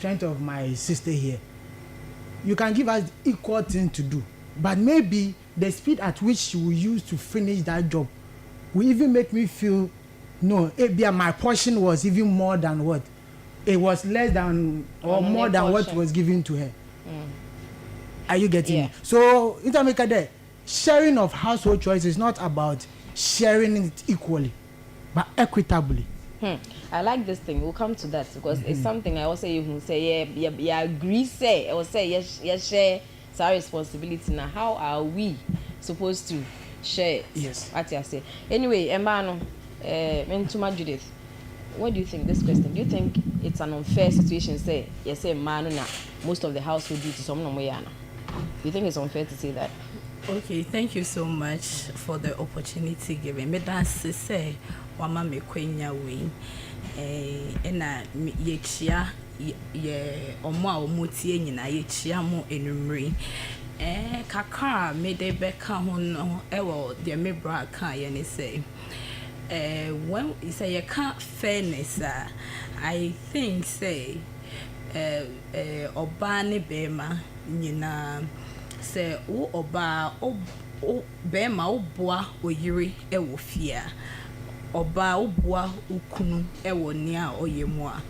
strength of my sister here, you can give us equal thing to do, but maybe the speed at which she will use to finish that job will even make me feel no, my portion was even more than what it was, less than or more than what was given to her. Are you getting me? So intermaker there, sharing of household chores is not about sharing it equally but equitably. I like this thing. We'll come to that because it's something I also you say yeah agree say or say yes share our responsibility. Now how are we supposed to share it? Yes. What you say. Anyway, Embano, Mentuma Judith, what do you think this question? Do you think it's an unfair situation? Say yes, say man na most of the household duties some no yana. Do you think it's unfair to say that? Okay, thank you so much for the opportunity given. Me dance say wama me kwenya we na ye chia ye omo a omotie nyina ye chia mo enumre kakra me de beka ho no ewo de me bra kan ye ne say when you say you can't fairness I think say oba ne bema nyina say wo oba o bema wo boa oyire ewo fia oba wo boa ukunu ewo nia oyemu a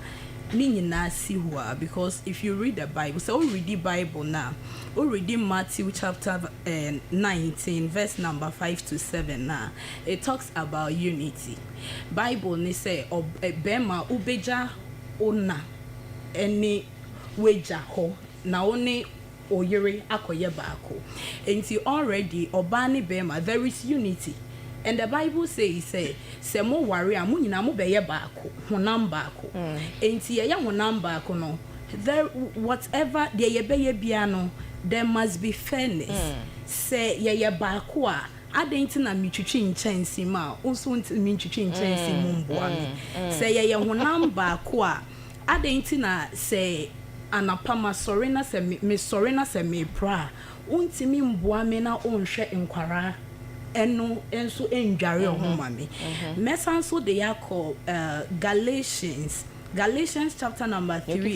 ni nyina si ho a because if you read the Bible, so we read the Bible now, we read Matthew chapter 19 verse number 5 to 7 now, it talks about unity. Bible ni say bema ubeja ona eni weja ho na oni oyere akoye baako enti already oba ne bema there is unity. And the Bible says, say mo worry amu nyina mo beye baako, honam baako. Enti ye honam baako no. There whatever de ye beye bia no, there must be fairness. Say ye baako a adenti na mitwitwi nchensi ma, onso mitwitwi nchensi mo mboa me. Say ye honam baako a adenti na say anapama sorena se me sorena se me pra. Untimi mboa me na onhwe nkwara. Eno enso enjare ohoma me mesan so they are called Galatians chapter number 3.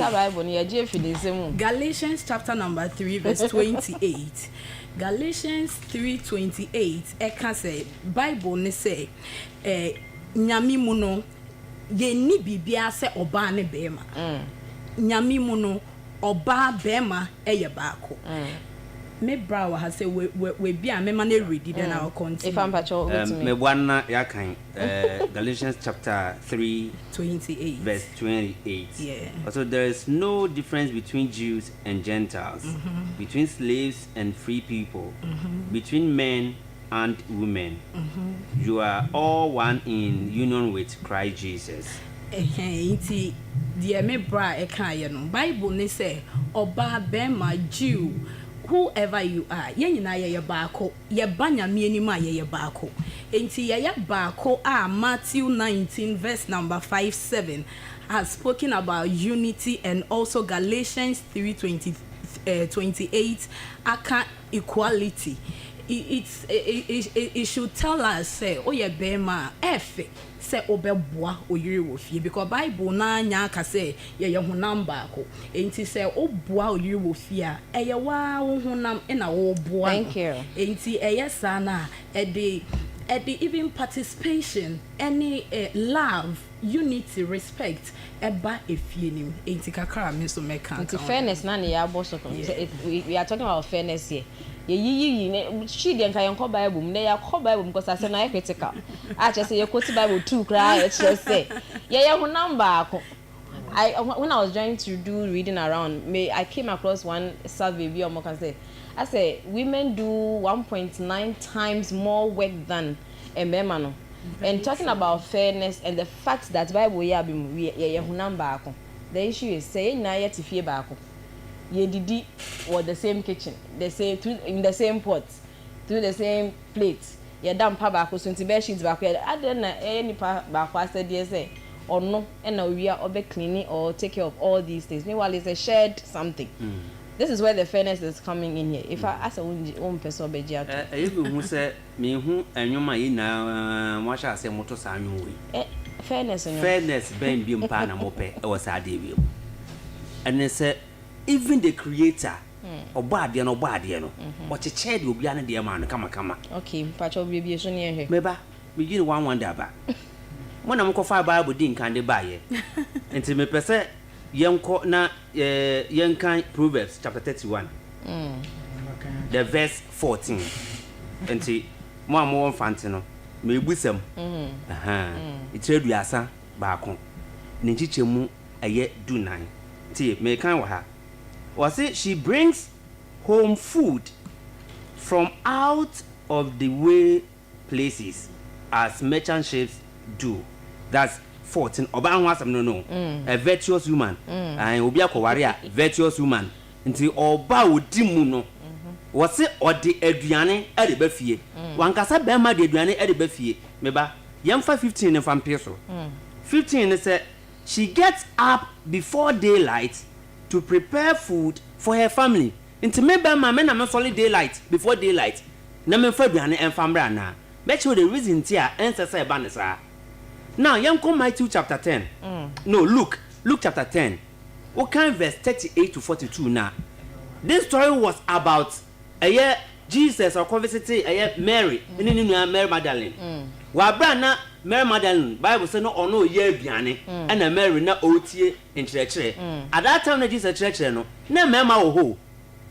Galatians chapter number 3 verse 28. Galatians 3:28 e can say Bible ne say nyame mu no ye ni bibia se oba ne bema nyame mu no oba bema eye baako me bra wa say we bia me man read then I'll continue. If I'm patrol me wanna yakan Galatians chapter 3:28 verse 28. Yeah. Also there is no difference between Jews and Gentiles, between slaves and free people, between men and women. You are all one in union with Christ Jesus. Inti the me bra e kan ye no Bible ne say oba bema Jew whoever you are ye nyina ye baako ye banya me anima ye baako enti ye baako Matthew 19 verse number 5-7 has spoken about unity, and also Galatians 3:28 aka equality. It should tell us say ye bema efe say obeboa oyire wo fie because Bible na nya ka say ye honam baako enti say oboa oyire wo fie a eye wa wo honam na wo boa. Thank you. Enti eye sana e even participation, any love, unity, respect eba efie nim enti kakra me so make kan. Enti fairness na ne ya boso ko. We are talking about fairness here. Ye she dey kan yanko Bible mu na ya ko Bible because ase na critical. A che say ye quote Bible 2 cry e che say ye honam baako. When I was trying to do reading around, I came across one survey view on can say I say women do 1.9 times more work than a man. And talking about fairness and the fact that Bible ye honam baako. The issue is say na ye tifie baako. Ye didi or the same kitchen, they say in the same pot, through the same plates. Ye dam pa baako so nti be sheet baako. Aden na any pa baako said yes say or no, and now we are over cleaning or take care of all these things. Meanwhile, it's a shared something. This is where the fairness is coming in here. If I ask a one person be jail. Who say me who and you might now watch us say motor sanyu. Fairness ben bi mpa na mope e was ade wi. and they say even the creator obade no ocheche de obi ane de ma no kama okay pacho bibie so ne ehwe meba begin one wonder ba mona mko fa bible din kan de ba ye enti me pese yenko na yenkan Proverbs chapter 31 the verse 14 enti mo amwo mfante no me busam itredu asa ba ko ne chichemu eye dunan ti me kan wa ha or say she brings home food from out of the way places as merchant ships do. That's 14. Oba ho asem no. A virtuous woman. And obi akoware a virtuous woman. Nti oba odi mu no. Wo se odi aduane e de ba fie. Wankasa be ma de aduane e de ba fie. Meba yemfa 15 ne fam peso. 15 ne say she gets up before daylight to prepare food for her family. Nti meba ma me na me solid daylight before daylight. Na me fa aduane en famra na. Bet you the reason tia ancestor banisa. Now, young come Matthew chapter 10. No, Luke chapter 10. What kind verse 38 to 42 now? This story was about a year Jesus or conversity a year Mary, Mary Magdalene. Wabrana Mary Magdalene, Bible say no or no year biane, and a Mary na otie in church. At that time, Jesus church no, na mema ho.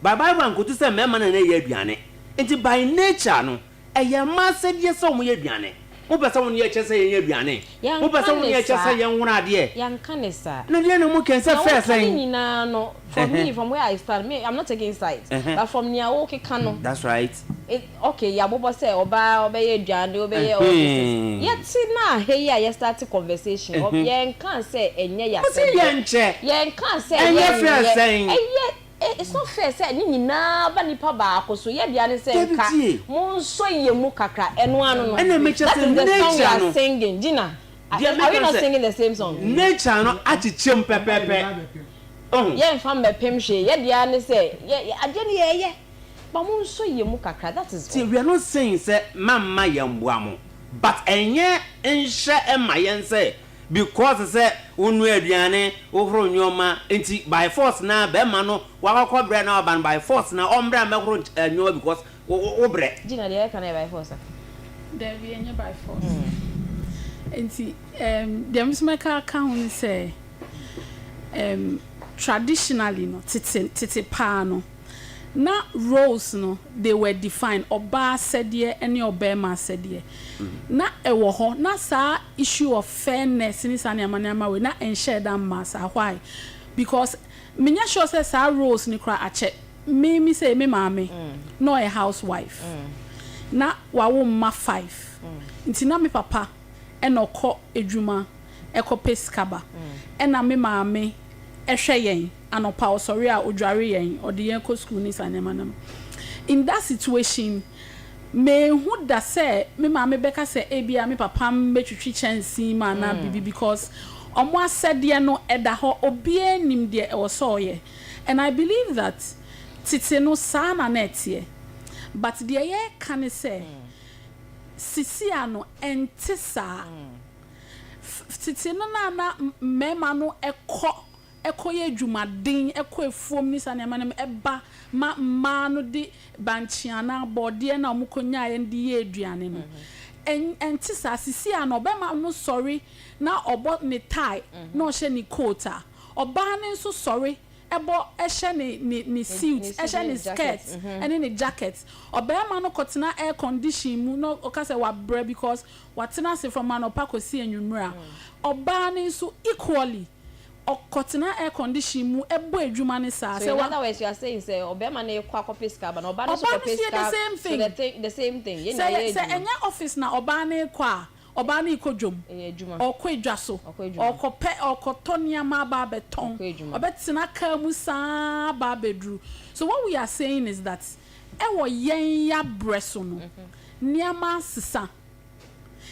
By Bible and go to say mema na year biane. It's by nature no. Eya ma said yes so mo ye aduane mo pese won ye chese ye aduane mo pese won ye chese ye nwura de yan kanesa na de na mo ken say first saying no for me from where I start me I'm not taking sides but from near okay kano that's right okay ya bobo say oba ye aduane oba ye all this yet na hey ya start conversation yan kan say enye ya say yan kan say enye first saying it's not fair say ni na ba nipa ba akoso ye dia ne say nka mo nso ye mu kakra eno anu no and make sure nature no singing Gina are we not singing the same song nature no achichem pepepe ye fam be pem hwe ye dia ne say ye ade ne ye ba mo nso ye mu kakra that is see we are not saying say mamma ye mboa mo but enye nhye ema yen say because say unu aduane ohoro nyoma enti by force na be ma no wakọ bre na oban by force na ombra mekoro nyoma because obre Gina dey can by force there be any by force enti dem smeka account say traditionally no tete pa no na roles no they were defined oba sedie any obema sedie na ewo ho na sa issue of fairness ni sa niamaniama we na enshare that mass why because menya sure say sa roles ni kra ache me say me mama no a housewife na wawo ma 5 nti na me papa e no kọ edwuma e kọ peskaba e na me mama ehwe yen anopa osori a odware yen ode yen ko school ni sanemanam in that situation me hu da say me ma me beka say ebia me papa mbetwitwi chansi ma na bibi because omo asede no eda ho obie nim de e woso ye and I believe that titi no sa na netie but de ye kan say sisi ano entisa titi no na mema no ekoye dwumaden ekoefuom ni sanemanam eba ma no de banchiana bode na omukonya ye ndi ye aduane no enti sasisi ano be ma no sorry na obo ne tie na o hye ni coat a oba ne nso sorry ebo ehye ni suit ehye ni skirt and ni jacket oba ma no kotena air condition mu no okase wa bre because watena se from anopa kosi enwumra oba ne nso equally okotena air condition mu ebo adwuma ne sa so in other words you are saying say obema na ekwa kopiska ba na oba no so kopiska so the same thing you know say enya office na oba na ekwa oba na ikodwom adwuma okwa edwaso okope okotonia ma ba beton obetena ka mu sa ba bedru so what we are saying is that ewo yen ya breso no niama sisa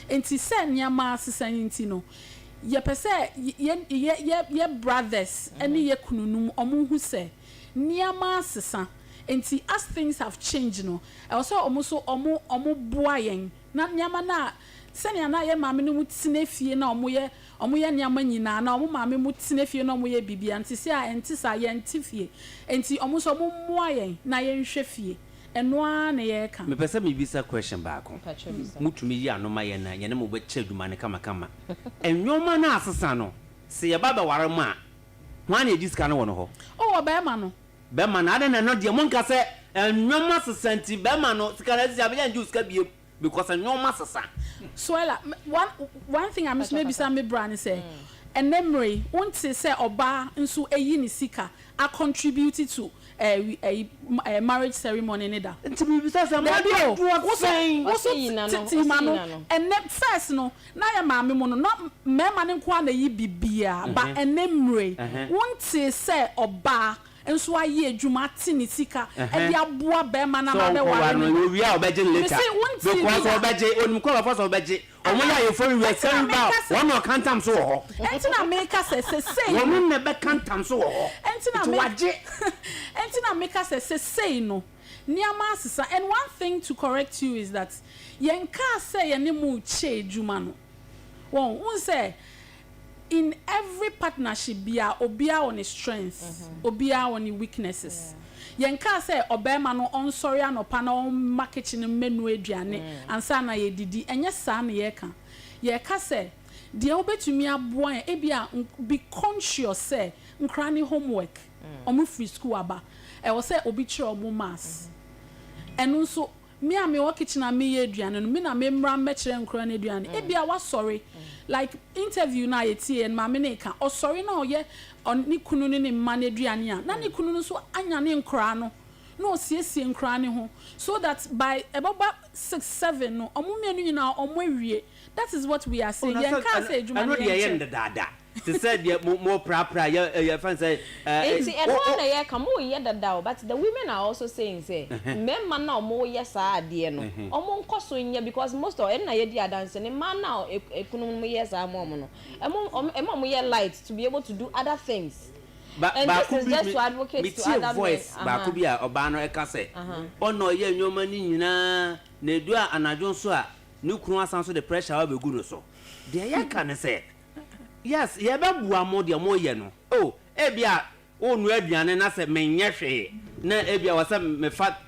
enti se niama sisa enti no ye pese ye brothers any ye kununum omunhu se niama sesa enti as things have changed no also omo boa yen na niama na sɛnea na yɛ maame no mu tena fie na ɔmo yɛ nneɛma nyinaa na ɔmo maame mu tena fie na ɔmo yɛ bibia nti sɛ a ɛnti sa yɛnti fie enti ɔmo nso ɔmo mmoa yɛn na yɛnhwɛ fie ɛnoa na yɛka me pese me bisa question baako mutumi yi anoma yɛ na yɛ ne mo bɛkyɛ adwuma ne kama enwoma na asesa no se yɛ baba ware mu a ho ana edi sika no wɔ no hɔ o bɛɛma no bɛɛma na ada na no deɛ monka sɛ enwoma sesanti bɛɛma no sika na sia bɛyɛ nju sika biem because enwoma sesa so one thing I miss maybe some me brand say and memory won't say oba nso eyi ni sika a contribute to a marriage ceremony nida nti me bisa say ma do what saying and first no na ya maame mo no mema ne nko na yi bibia but and memory won't say oba nso aye adwuma tini sika e dia boa be ma na be ware no wi a obeje later because obeje onum ko ba so obeje omo ya ye for we say ba one no kantam so ho enti na make say one no be kantam so ho enti na make say no niama asesa. And one thing to correct you is that yenka say ye ne mu che adwuma no won say in every partnership bia obia on his strengths obia on his weaknesses yenka say obema no on sorry anopa na on market no menu aduane ansa na ye didi enye saa na ye ka say de obetumi aboa e bia be conscious say nkra ne homework omu free school aba e wo say obi kire omu mass enu so me a me wo kitchen na me ye aduane no me na me mra me kire nkra na aduane e bia wa sorry like interview na yetie en ma me ne ka o sorry na oye ni kunu ne ma na aduane a na ni kunu no so anya ne nkra no na o siesie nkra ne ho so that by about 6-7 no omu me anu nyina omu awie. That is what we are saying. You can't say I know the end dada. They said more pra your friends say and one year come more year that but the women are also saying say men man now more yes are dear no omon koso nya because most of na ye dia dance and man now economy yes are mom no mom ye light to be able to do other things. But this is just to advocate to other voice ba ko bia oba no e ka say ono ye nyoma ni nyina na edu anajo so a ne kunu asan so the pressure wa be gu no so de ya ka ne say yes ye be bua mo de mo ye no oh e bia onu aduane na say menye hwe na e bia wa say me fat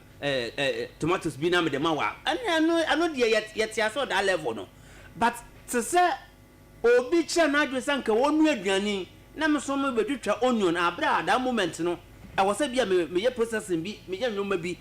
tomatoes bi na me de ma wa ano de ye tia so that level no but to say obi che na adwe sanka onu aduane na me so me betwitwa onion abra that moment no I was say bia me ye processing bi me ye nyoma bi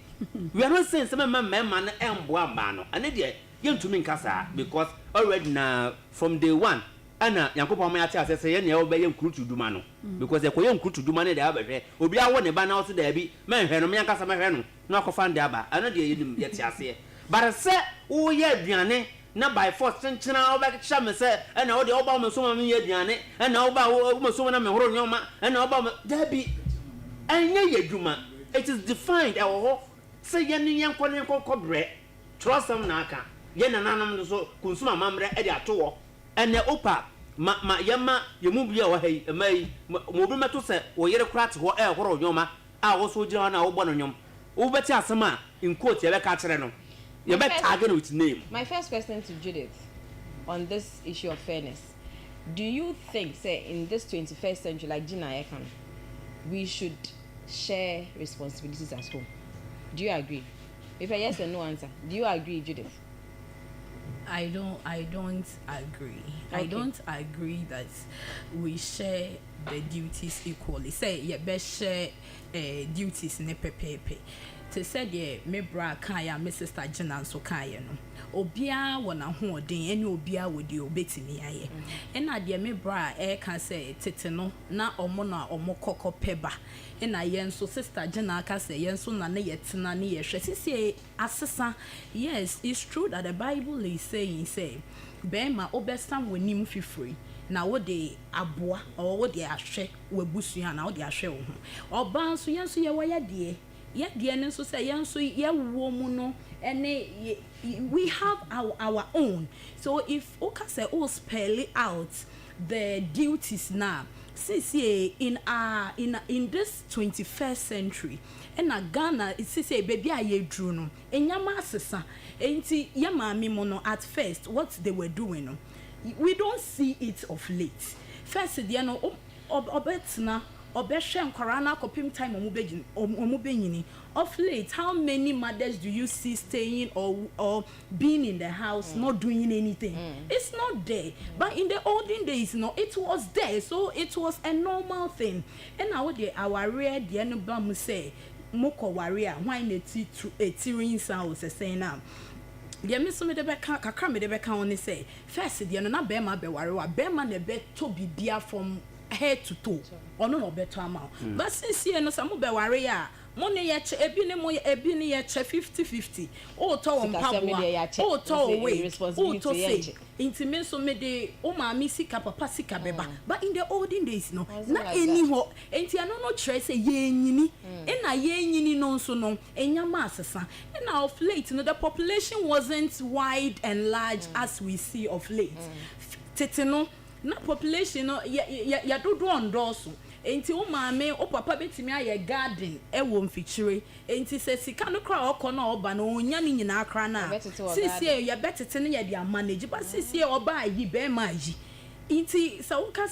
we are not saying say me man na embo amba no ane de yentumi nkasa because already na from day one ana yankopon ma yate say ye ne wo be ye nkrutu duma no because e koye nkrutu duma ne de abehwe obi awo ne ba na oso da bi menhwe no me yankasa mehwe no na akofa nde aba ana de ye te ase but say wo ye aduane na by force chenchena wo be kya me say ana wo de wo ba mo so ma me ye aduane ana wo ba wo mo so na me horo nyoma ana wo ba da bi anya ye duma it is defined e wo ho say ye ne yankɔ bre trust them na aka ye na nanam so konsuma mamre e de atowo ene opa ma yema yemu bia wa hai mai mo bi meto se wo yere krate ho e horo nyoma a wo so gira na wo bɔ no nyom wo beti asema in quote ye be ka kire no ye be tag no with name. My first question to Judith on this issue of fairness, do you think say in this 21st century like Gina Ekan we should share responsibilities at home? Do you agree? If a yes or no answer, do you agree, Judith? I don't agree. Okay. I don't agree that we share the duties equally. Say you best share duties ne pepepe. To say the me bra kaya me sister Gina so kaya no. Obia wona ho den ene obia wodi obetimi aye. Ena de me bra can say tete no na omo na omo kokko peba. Ena yen so sister Gina ka say yen so na ne yetena ne yehwe. Sisi asesa. Yes, it's true that the Bible is saying say bema obesam wonim fifiri. Na wo de aboa or wo de ahwe wabusua na wo de ahwe wo ho. Oba so yen so ye wo ye de yeah, the end so say so yeah woman and we have our own. So if Oka say spell it out the duties now sisi in this 21st century and Ghana sisi baby aye dru no enyama asesa enti ya maami mo no at first what they were doing no we don't see it of late first dia no obetna obehwe nkwara na akopim time omubenyini of late how many mothers do you see staying or being in the house not doing anything? It's not there. But in the olden days it was there, so it was a normal thing. And now our rare the no say moko warrior why na etirin sound say now the me so me de be kakra me de be kan on say first the no na be ma be warrior be ma na be to bibia from head to toe ono no better amount but since you know some be worry a money ye che ebi ne ye che 50-50 o to on pabo o to we o to say intime so me de o ma mi sika papa sika beba but in the olden days no na eni ho enti ano no chere say ye nyini e na ye nyini no so no enyama asesa and now of late the population wasn't wide and large as we see of late tete no na population no ya dodo ondoso enti o maame o papa betimi aye garden e wo mfichire enti se sika no kra okọ na oba na onya ni nyina akra na sisi ya betete ne ya dia manage but sisi oba ayi be ma ayi enti se wo ka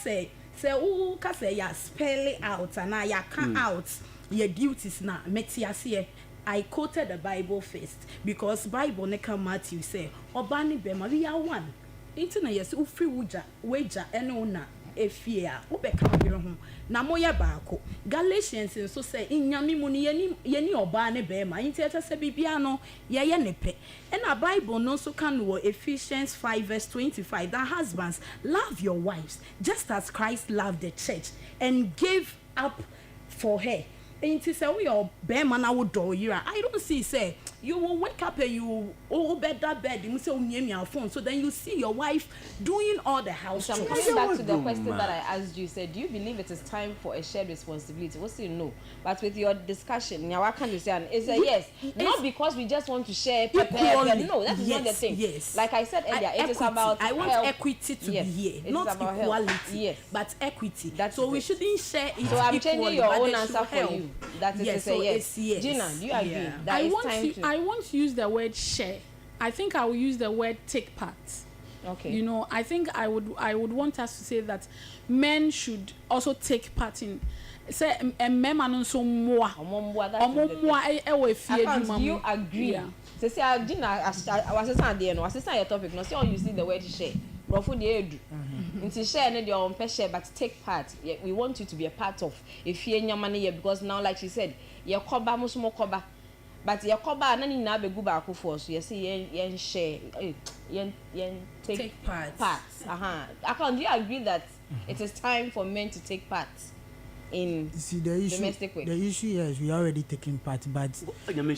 say ya spell out and ya can out your duties na metiase I quoted the Bible first because Bible ne come Matthew say oba ni be ma we are one enti na yes u free wager ene na efie a wo be ka biro ho na moya baako Galatians so say inyame mu ni yeni oba ne be ma enti eta se bibia no ye ne pe na Bible no so kan wo Ephesians 5:25 that husbands love your wives just as Christ loved the church and gave up for her. Enti say we your be man na wo do yira I don't see say you will wake up and you will bed that bed you say your phone so then you see your wife doing all the house chores. Coming back to the question that I asked you, said do you believe it is time for a shared responsibility? What's you no, but with your discussion now what can you say is a yes, not because we just want to share no, that is not the thing. Yes, like I said earlier, it is about I want help. Equity to be here, not equality, yes, but equity. That's so we shouldn't share it. So I'm changing your own answer for you. That is yes, to say so yes. Gina, do you agree? That it's time to I want to use the word share. I think I will use the word take part. Okay. You know, I think I would want us to say that men should also take part in say men man so moa. Do you agree? Say Gina our assistant there no assistant your topic no say all you see the word share. Brofo dey edu. Nti share no dey on share but take part. We want you to be a part of efie nyama ne because now like she said, ye koba mo so mo koba. But your koba na ni na be gu ba akofo so you see yen share yen take part. Do you agree that it is time for men to take part in domestic work? The issue is we are already taking part, but we are talking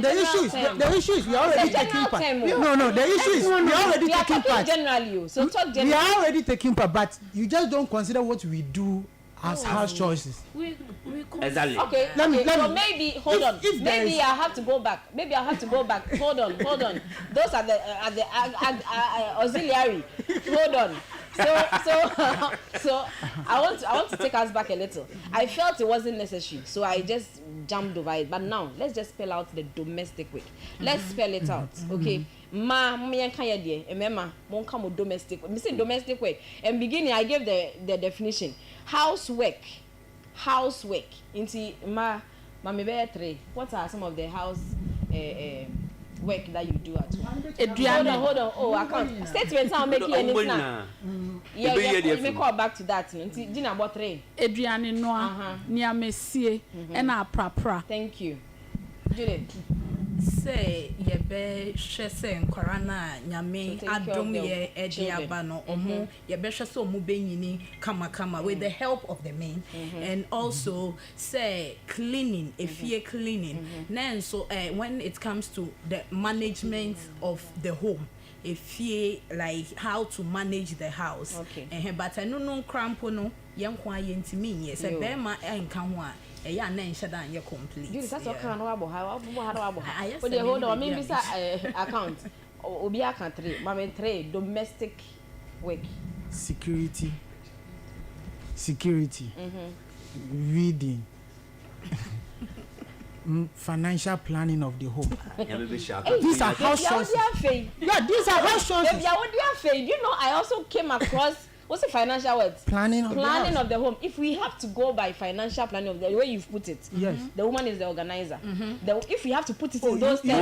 the issue is we are already taking part. No, the issue is we are already taking part. Generally, so talk generally. We are already taking part, but you just don't consider what we do as house choices. Exactly. Okay. Let me, so maybe hold on. Maybe I have to go back. Hold on. Those are the auxiliary. Hold on. So I want to take us back a little. I felt it wasn't necessary, so I just jumped over it. But now let's just spell out the domestic work. Let's spell it out. Okay. Me can you there? Remember, mon come domestic. Me say domestic work. And beginning, I gave the definition. Housework. Into ma me be 3. What are some of the house work that you do at home? Hold on. Oh, I can't. Statements are making anything now. Yeah, me call back to that. Gina about 3. Adriane noa, nia mesie, ena prapra. Thank you. Judith. Say ye be hwe se nkwara na nyame adom ye ediaba no omo ye be hwe se omo benyini kama with the help of the men and also say cleaning efie cleaning then so when it comes to the management of the home efie like how to manage the house but no crampo no yenko ayentimi ye say be ma enka ho a eya na enhye dan ye complete. You that's what kind of abo ha but they hold on maybe account obi account 3 mama 3 domestic work security security, reading, financial planning of the home. These are house chores. Yeah, these are house chores. You know, I also came across what's the financial words? Planning of the home. If we have to go by financial planning of the way you've put it, yes, the woman is the organizer. If we have to put it in those you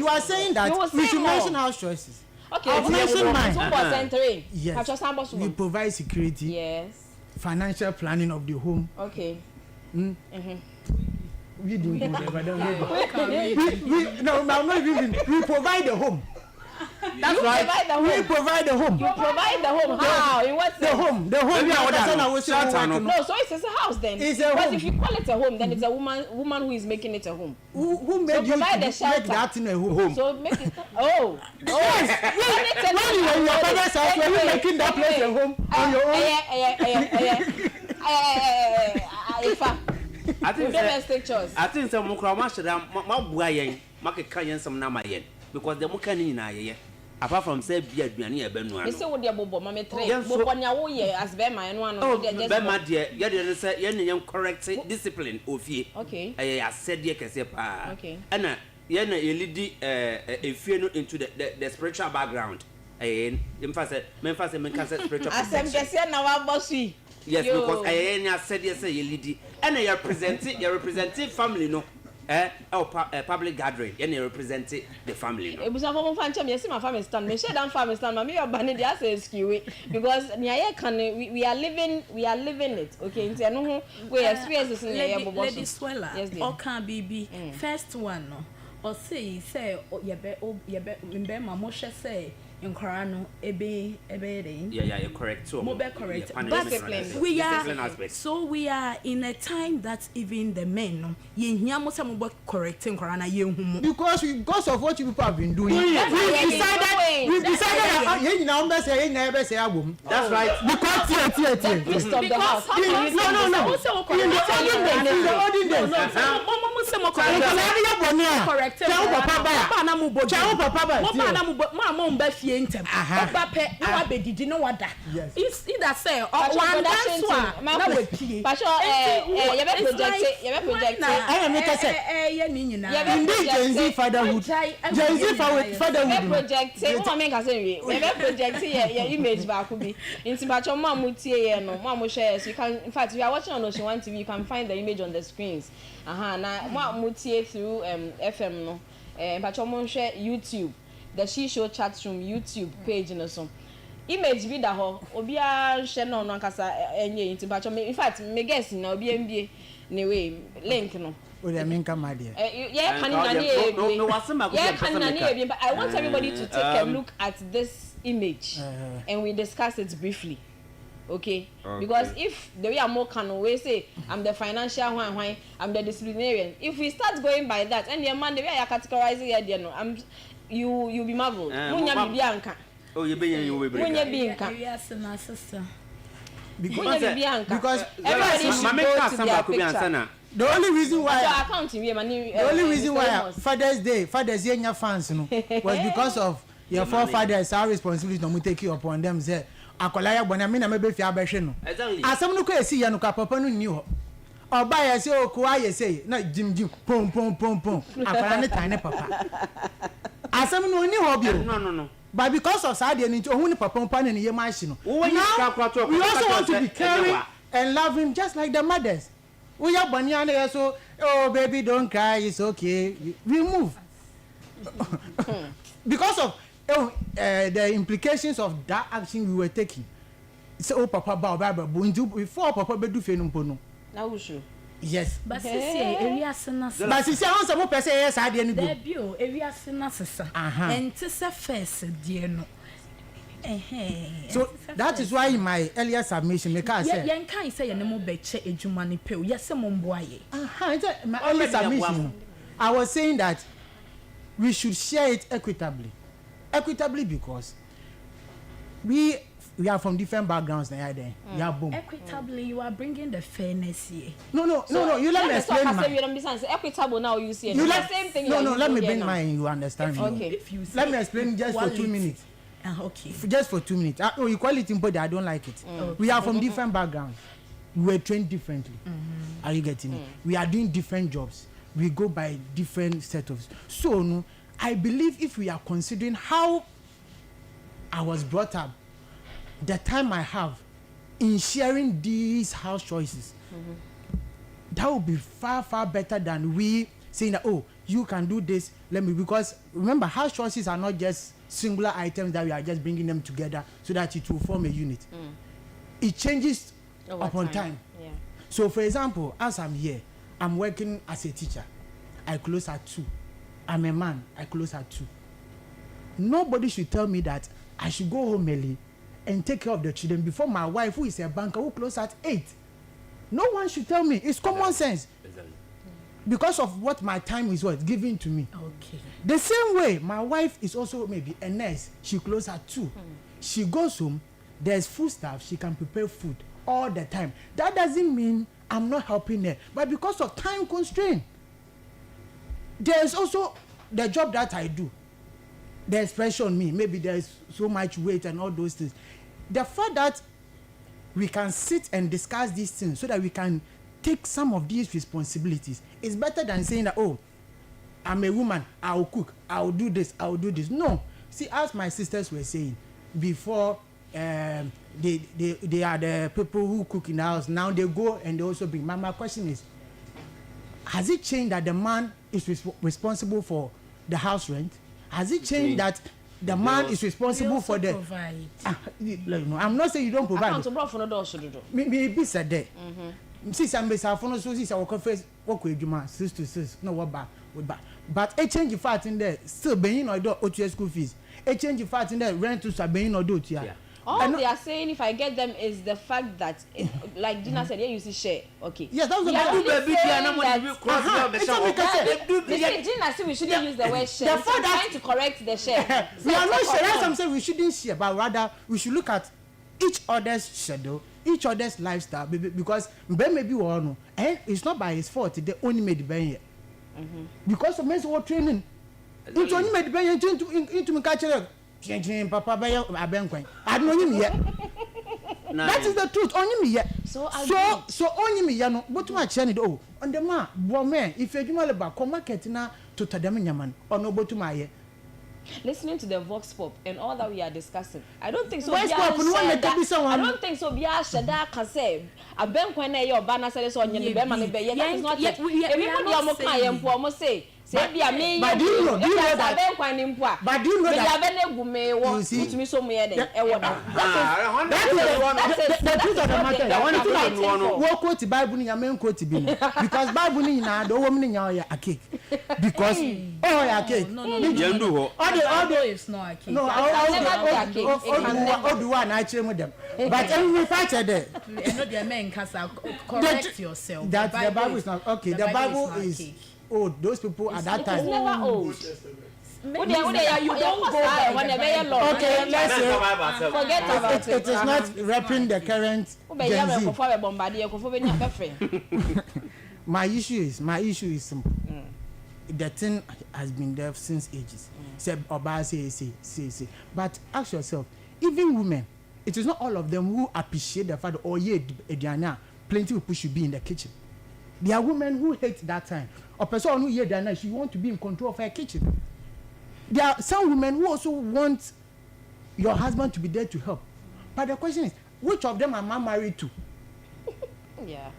are saying that we should mention house choices. Okay, I've mentioned mine. Yes. We provide security. Yes. Financial planning of the home. Okay. We do good, but don't no, I'm not even. We provide the home. That's you right. Provide the home. We provide the home. You provide the home. How? In what sense? The home. The home. No, so it's a house then. It's a because home. if you call it a home, then it's a woman who is making it a home. Who made so you provide the make shelter. that in a home? So make it. Oh. Yes. When you were in your father's house, were you making that place a home on your own? I think domestic chores. I think some mukra ma bua yen makeka yen some na ma yen because the muka ni na ye apart from say bia aduane e be no ano. Me say wo de bobo ma me tre bobo nya wo ye as be ma no ano de just be ma de ye de say ye ne correct discipline ofie. Okay. I said ye kese pa. Okay. And ye na ye lead efie no into the spiritual background. Me fa say me can say spiritual protection. Asem kese na wa bossy. Yes, yo. Because I said yes, you lead, and you represent family, no, public gathering, and you represent the family. No. It was a form of fancy. Yes, my family stand. Me share that family stand. Me your banner dey say excuse because we are living it. Okay, into no we experiences in here bobo. Lady Swella. Yes, or can be first one no. Or say yebe mama say Nkara no ebe yeah you're correct so correct but so we are in a time that even the men no ye hia mo say mo correct Nkara na ye hu because of what you people have been doing we decided ye nyina umbe say ye nyina ebe say abom that's right because stop the house no in the olden days mo say mo correct papa na mo ba ntem oba pe na wa bedidi no wada it's either say one dance na we pie but you be project I am make say ye ni nyina indeed Gen Z fatherhood project say wo make say we be project your image back be nti ba cho ma mo tie ye no mo share so you can in fact if you are watching on Ocean One TV you can find the image on the screens na mo tie through FM no ba cho mo share YouTube the She Show chat room YouTube page no so image bi da ho obi a hye no no akasa enye nti ba cho in fact me guess na obi mbie ne way link no o dey mean come there yeah can but I want everybody to take a look at this image and we discuss it briefly. Okay? Because if the way I'm more can we say I'm the financial one, I'm the disciplinarian. If we start going by that and the man the way I categorizing here there no you be marvel. Munya bibi anka. Oh, you be you we break. Munya bi anka. Because everybody the only reason why Father's Day fans no was because of your forefathers our responsibility no take you upon them say akolaya gbona me na me be fi abehwe no asem no ko esi ye no ka papa no nni ho oba ye se oku aye say na jim pom akola ne tan ne papa asem no nni ho bi no but because of sad and ohun ni papa ne ye ma shi no we also want to be caring and love him just like the mothers we are bani and so oh baby don't cry it's okay we move because of the implications of that action we were taking say oh papa ba before papa be do fe no mpo no na wo sure yes but sisi ewiase na sisa but sisi ahun some person yes ade ni go debio ewiase na sisa enti se first die no so that is why in my earlier submission me can say yen kan say yen mo be che ejuma ni pe yes mo mbo aye my earlier submission I was saying that we should share it equitably because we are from different backgrounds now there we are boom equitably you are bringing the fairness here no you let me explain equitable now you see the same thing let me bring mine you understand me okay let me explain just for 2 minutes Okay. Just for 2 minutes. Equality, but I don't like it. We are from different backgrounds. We were trained differently. Are you getting it? We are doing different jobs. We go by different setups. So no, I believe if we are considering how I was brought up, the time I have in sharing these house choices, that would be far, far better than we saying that, oh, you can do this, let me, because remember, house choices are not just singular items that we are just bringing them together so that it will form a unit. It changes upon time. Yeah. So for example, as I'm here, I'm working as a teacher. I close at 2. I'm a man. I close at 2. Nobody should tell me that I should go home early and take care of the children before my wife, who is a banker, who close at 8. No one should tell me. It's common sense. Because of what my time is given to me. Okay. The same way, my wife is also maybe a nurse. She close at 2. She goes home. There's food stuff. She can prepare food all the time. That doesn't mean I'm not helping her, but because of time constraint, there's also the job that I do. There's pressure on me. Maybe there's so much weight and all those things. The fact that we can sit and discuss these things so that we can take some of these responsibilities is better than saying that, oh, I'm a woman, I'll cook, I'll do this, I'll do this. No. See, as my sisters were saying before, they are the people who cook in the house. Now they go and they also bring. My question is, has it changed that the man is responsible for the house rent? Has it changed that the man is responsible for the provide. No, I'm not saying you don't provide. Maybe said that. Since I'm based on so since our confess work with Juma 6 to 6, no what back. But a change of fact in there still being or do OTS school fees. A change of fact in there rent to being or do yeah. All they are saying, if I get them, is the fact that, like Dina said, yeah, you see share. Okay. Yes, that was Dina said we shouldn't use the word share. So I'm trying to correct the share. We are not share. That's what I'm saying. We shouldn't share, but rather we should look at each other's schedule, each other's lifestyle, because maybe we all know, and it's not by his fault. They only made the ben because of men's work training. It's only made the ben into me culture. Papa Abenkwan. I don't know him yet. That is the truth. Only me yet. So only me no. But too much change. Oh, on the man, boy man. If you do mal about come market na to tadam nyaman. Or no but to my. Listening to the Vox Pop and all that we are discussing, I don't think so. Vox Pop, I don't think so. Be a shada can say Abenkwan na your banner says on your be man be. That is not yet. Everybody am okay. Am say. But do you know that? But do you know that? You see, the truth of the matter. I want to quote the Bible in your main quote because Bible in the woman in your cake. Because a cake. No, it's not a cake. No, I'll do one I change with them. But every factor there. The men can correct yourself. That the Bible is not okay. The Bible is. Oh, those people at that time. It's never old. You don't go there when they're long. Okay, let's say forget about it. It is not repping the current Gen Z. My issue is simple. The thing has been there since ages. Say Oba say. But ask yourself, even women, it is not all of them who appreciate the fact that Ediana, plenty of people should be in the kitchen. There are women who hate that time. A person who hear that night, she want to be in control of her kitchen. There are some women who also want your husband to be there to help. But the question is, which of them am I married to? Yeah.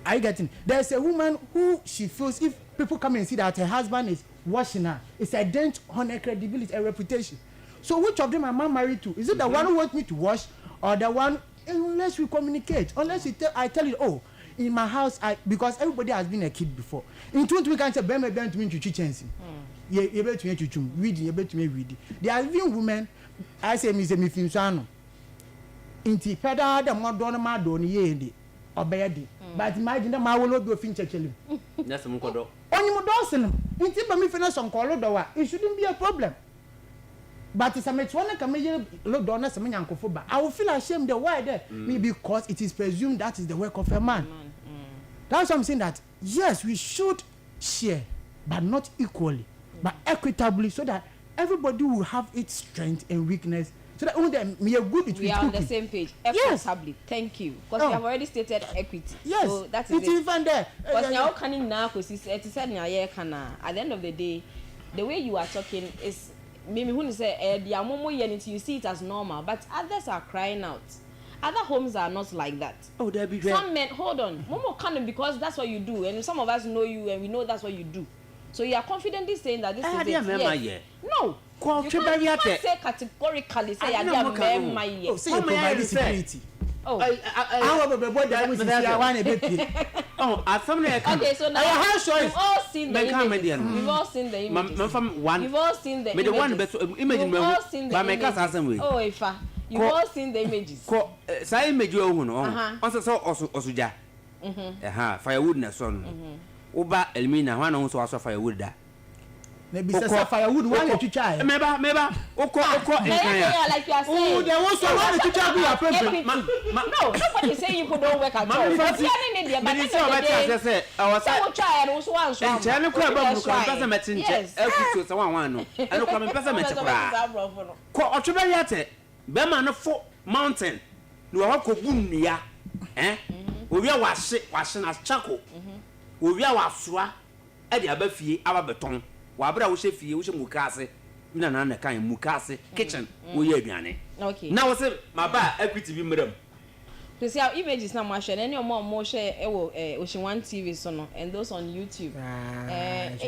Are you getting? There's a woman who she feels if people come and see that her husband is washing her, it's a dent on her credibility, her reputation. So which of them am I married to? Is it the one who wants me to wash, or the one? Unless we communicate, unless I tell you, oh. In my house, because everybody has been a kid before. In 2 we can say, "Ben, ben, to me to chichensi." You better to me to read. You better to me read. There are even women. I say, "Me say me finsano." Inti peda the more don ma don ye ndi obeyedi. But imagine the ma will be a finch cheli. That's some kodo. Only mo dosin. Inti ba me finish on call do it shouldn't be a problem. But it's a match one can make look down as a man. I will feel ashamed the why there. Maybe because it is presumed that is the work of a man. That's why I'm saying that yes, we should share, but not equally, but equitably, so that everybody will have its strength and weakness. So that only we are good with we are on the same page. Equitably. Thank you. Because we have already stated equity. Yes. So that is it. Even there. Because now can now because it said at the end of the day, the way you are talking is maybe when you say the amomo you see it as normal, but others are crying out. Other homes are not like that. Oh, there be some men hold on. Momo can because that's what you do, and some of us know you and we know that's what you do. So you are confidently saying that this is it. Yes. No. You can't say categorically say you are men. Oh, say you provide security. Oh. Okay, so now we've all seen the images. We've all seen the images. You've all seen the images. Oh, Ifa. You've all seen the images. Say image you no. Also osuja. Firewood na son. Uba Elmina one on so firewood da. Maybe say firewood one to try. Meba oko like you are saying. Oh, there was one to try be a problem. No, nobody say you don't work at all. But you need the but say our side try and also one so. Channel crab person metin elkuto so one no. And no come person metin kra. Ko otwebe yate be ma no fo mountain. No wa ko bunua. Obi a wahye na chako. Obi a wasoa e de abafie aba beton. Wabra wo shefie wo she mukase mina na kan mukase kitchen wo ye aduane. Okay. Now we say my ba equity bi mram. To see our images na mo share any more share e wo Ocean One TV so no and those on YouTube.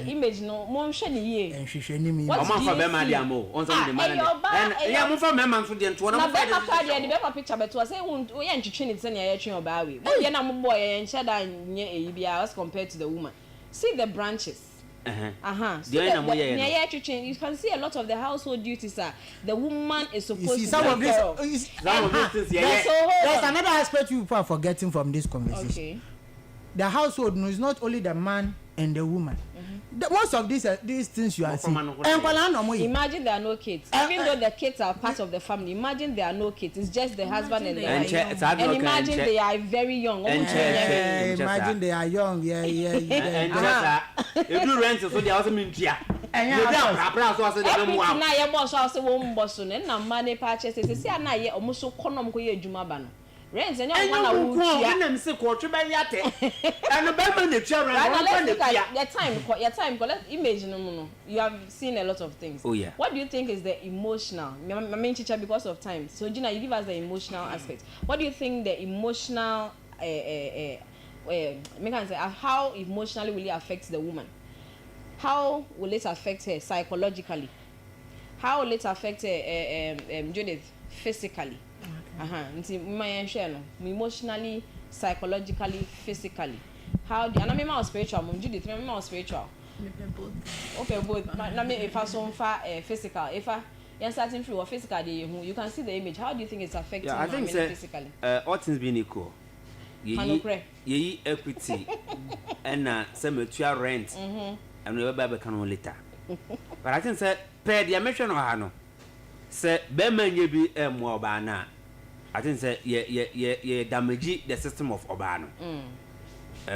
Image no mo share ni ye. Enhwehwe ni mi. O ma fa be ma dia mo. On say the man. Yeah mo fa me man so de nto na mo fa. Na be fa dia be fa picture beto say wo ye ntwetwe ni se na ye twen oba we. Wo ye na mo boy ye nche da nye eyi bia as compared to the woman. See the branches. So you can see a lot of the household duties are the woman is supposed to some of this there's another aspect you are forgetting from this conversation. Okay. The household is not only the man and the woman. Most of these things you are seeing. Imagine there are no kids. Even though the kids are part of the family, imagine there are no kids. It's just the husband and the wife. And imagine they are very young. Imagine they are young. Yeah. If you rent so they also mean tia. Na ye boss also won boss no na money purchase say na ye omuso konom ko ye adwuma ba no. Rent and you want to tia. Na say ko twe ba yate. And be man na tia rent. Your time collect image no. You have seen a lot of things. Oh yeah. What do you think is the emotional? My main teacher because of time. So Gina, you give us the emotional aspect. What do you think the emotional how emotionally will it affect the woman? How will it affect her psychologically? How will it affect her Judith physically? Emotionally, psychologically, physically. How do and I mean more spiritual, Judith, I mean more spiritual. Okay, both. If I so far physical, if I starting through or physical, you can see the image. How do you think it's affecting women physically? All things being equal. Ye equity and cemetery rent and we baby can later. But I think say per the mention or hano say be man ye be more bana. I think say ye damage the system of Obano.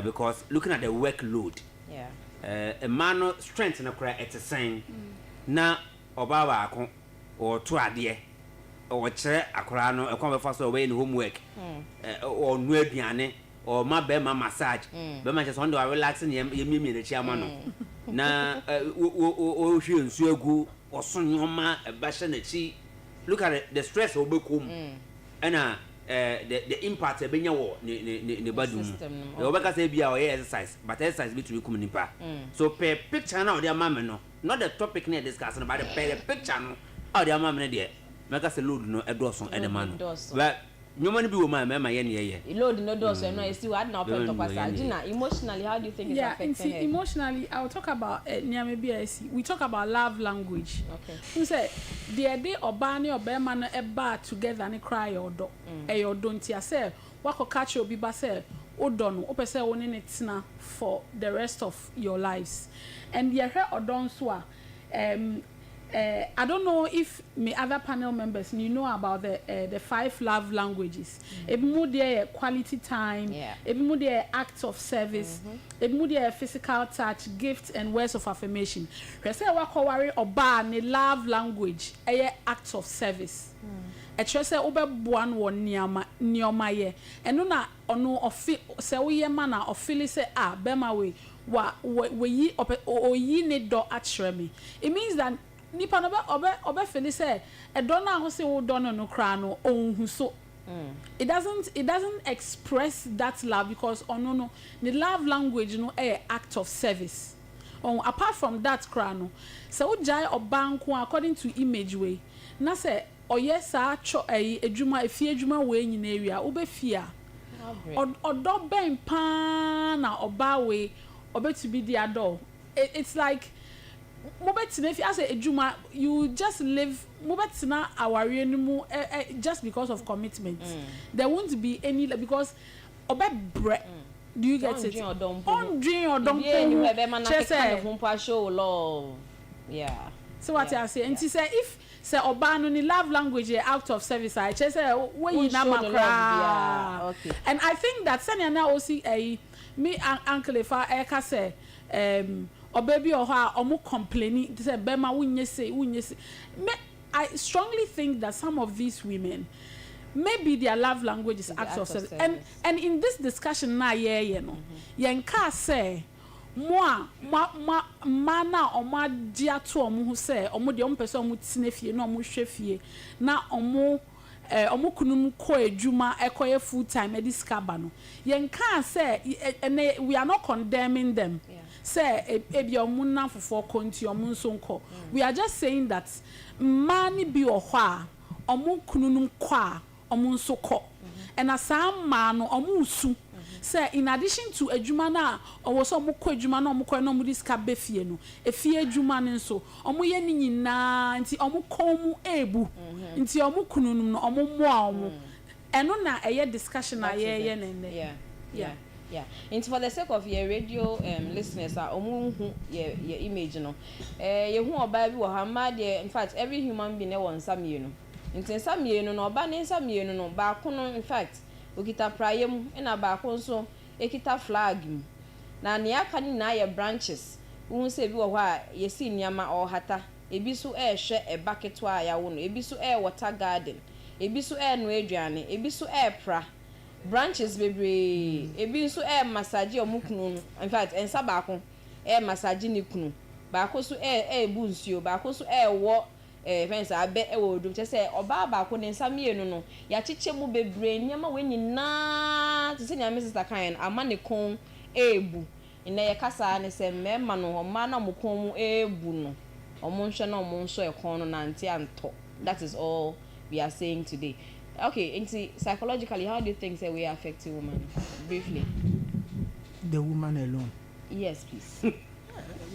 Because looking at the workload, a man strength in a cry at the same na Obawa or two idea or chair a crano a come fast away in homework or new piano or my bema massage. Bema just wonder relaxing ye me the chairman. Na o she and so go or son your ma a bashan look at it, the stress will be come and the impact of being your the body. The Obaka say be our exercise, but exercise between coming in pa. So per picture now their mamma no, not the topic near discussing about the picture no, or their mamma dear. Make us a load no a dozen and a man. But no money be woman, my yen. Load no doors, and I still had no point of Gina, emotionally, how do you think it's affecting her? Emotionally, I'll talk about we talk about love language. Okay. Who say the day or Barney or Bearman a bar together and cry or do or don't ya say, what could catch your biba say, or don't, or say one in it's now for the rest of your lives. And ya her or don't swa I don't know if my other panel members you know about the 5 love languages. Ebimu there quality time. Ebimu there acts of service. Ebimu there physical touch, gifts and words of affirmation. We say wa ko worry oba ne love language. Acts of service. Ɛkyerɛ sɛ wobɛboa no wɔ nneɔma yɛ ɛno na ɔno sɛ woyɛ ma na ɔfili sɛ bɛma wei oyi ne dɔ akyerɛ me. It means that nipa no ɔbɛfili sɛ ɛdɔ no a ho sɛ wodɔ no no koraa no ɔnhu so. It doesn't express that love because ɔno no the love language no act of service. Apart from that koraa no sɛ wogyae ɔba nko according to image way na sɛ oye sa cho edwuma efie edwuma we nyina ewia obefia odo ben pa na oba we obetubi di ado. It's like mobetina if you say edwuma you just live mobetina aware no mu just because of commitment. There won't be any because obebre. Do you get it? On dream or don't show love. Yeah. So what I say and she say if say oba no ni love language out of service I say when you na makra. Okay. And I think that senior na also me uncle Efa eka say oba bi o ha omo complaining say bema wunye say me I strongly think that some of these women maybe their love language is acts of service. And in this discussion na you know yenka say moi mana oma dia to omo hu se omo de omo pese omo tinefie na omo hwefie na omo kunum ko adwuma ekoye full time ediska ba no yen kan say we are not condemning them say ebi omo na fofo konti omo nso nko we are just saying that mani bi ohwo a omo kunum ko a omo nso ko and asam ma no omo usu say in addition to adwuma na owo so omo ko adwuma na omo ko na omo diska befie no efie adwuma ne nso omo ye ni nyina nti omo ko mu ebu nti omo kununum no omo moa omo eno na eye discussion na ye nene yeah and for the sake of your radio listeners omo hu your image no ye hu oba bi wo ha ma de in fact every human being e won samienu nti samienu no oba ne samienu no ba ko no in fact okita prayem ina ba ko nso ekita flag mu na ne aka ni na ye branches wu se bi wo ha ye si niama o hata ebi so hwe e bucket wa ya wo no ebi so water garden ebi so no aduane ebi so pra branches bebre ebi so massage omukunu in fact ensa ba ko massage ni kunu ba ko so bu nsuo ba ko so wo fence abe wo do che say oba ba ko ne nsamienu no ya chiche mu bebre nyama we nyina te se nyame sister kan ama ne kon ebu ina ye kasa ne se mema no ma na mo kon mu ebu no omo nhwe na omo nso e kon no na nti anto. That is all we are saying today. Okay, into psychologically, how do you think say we affect a woman briefly? The woman alone. Yes, please.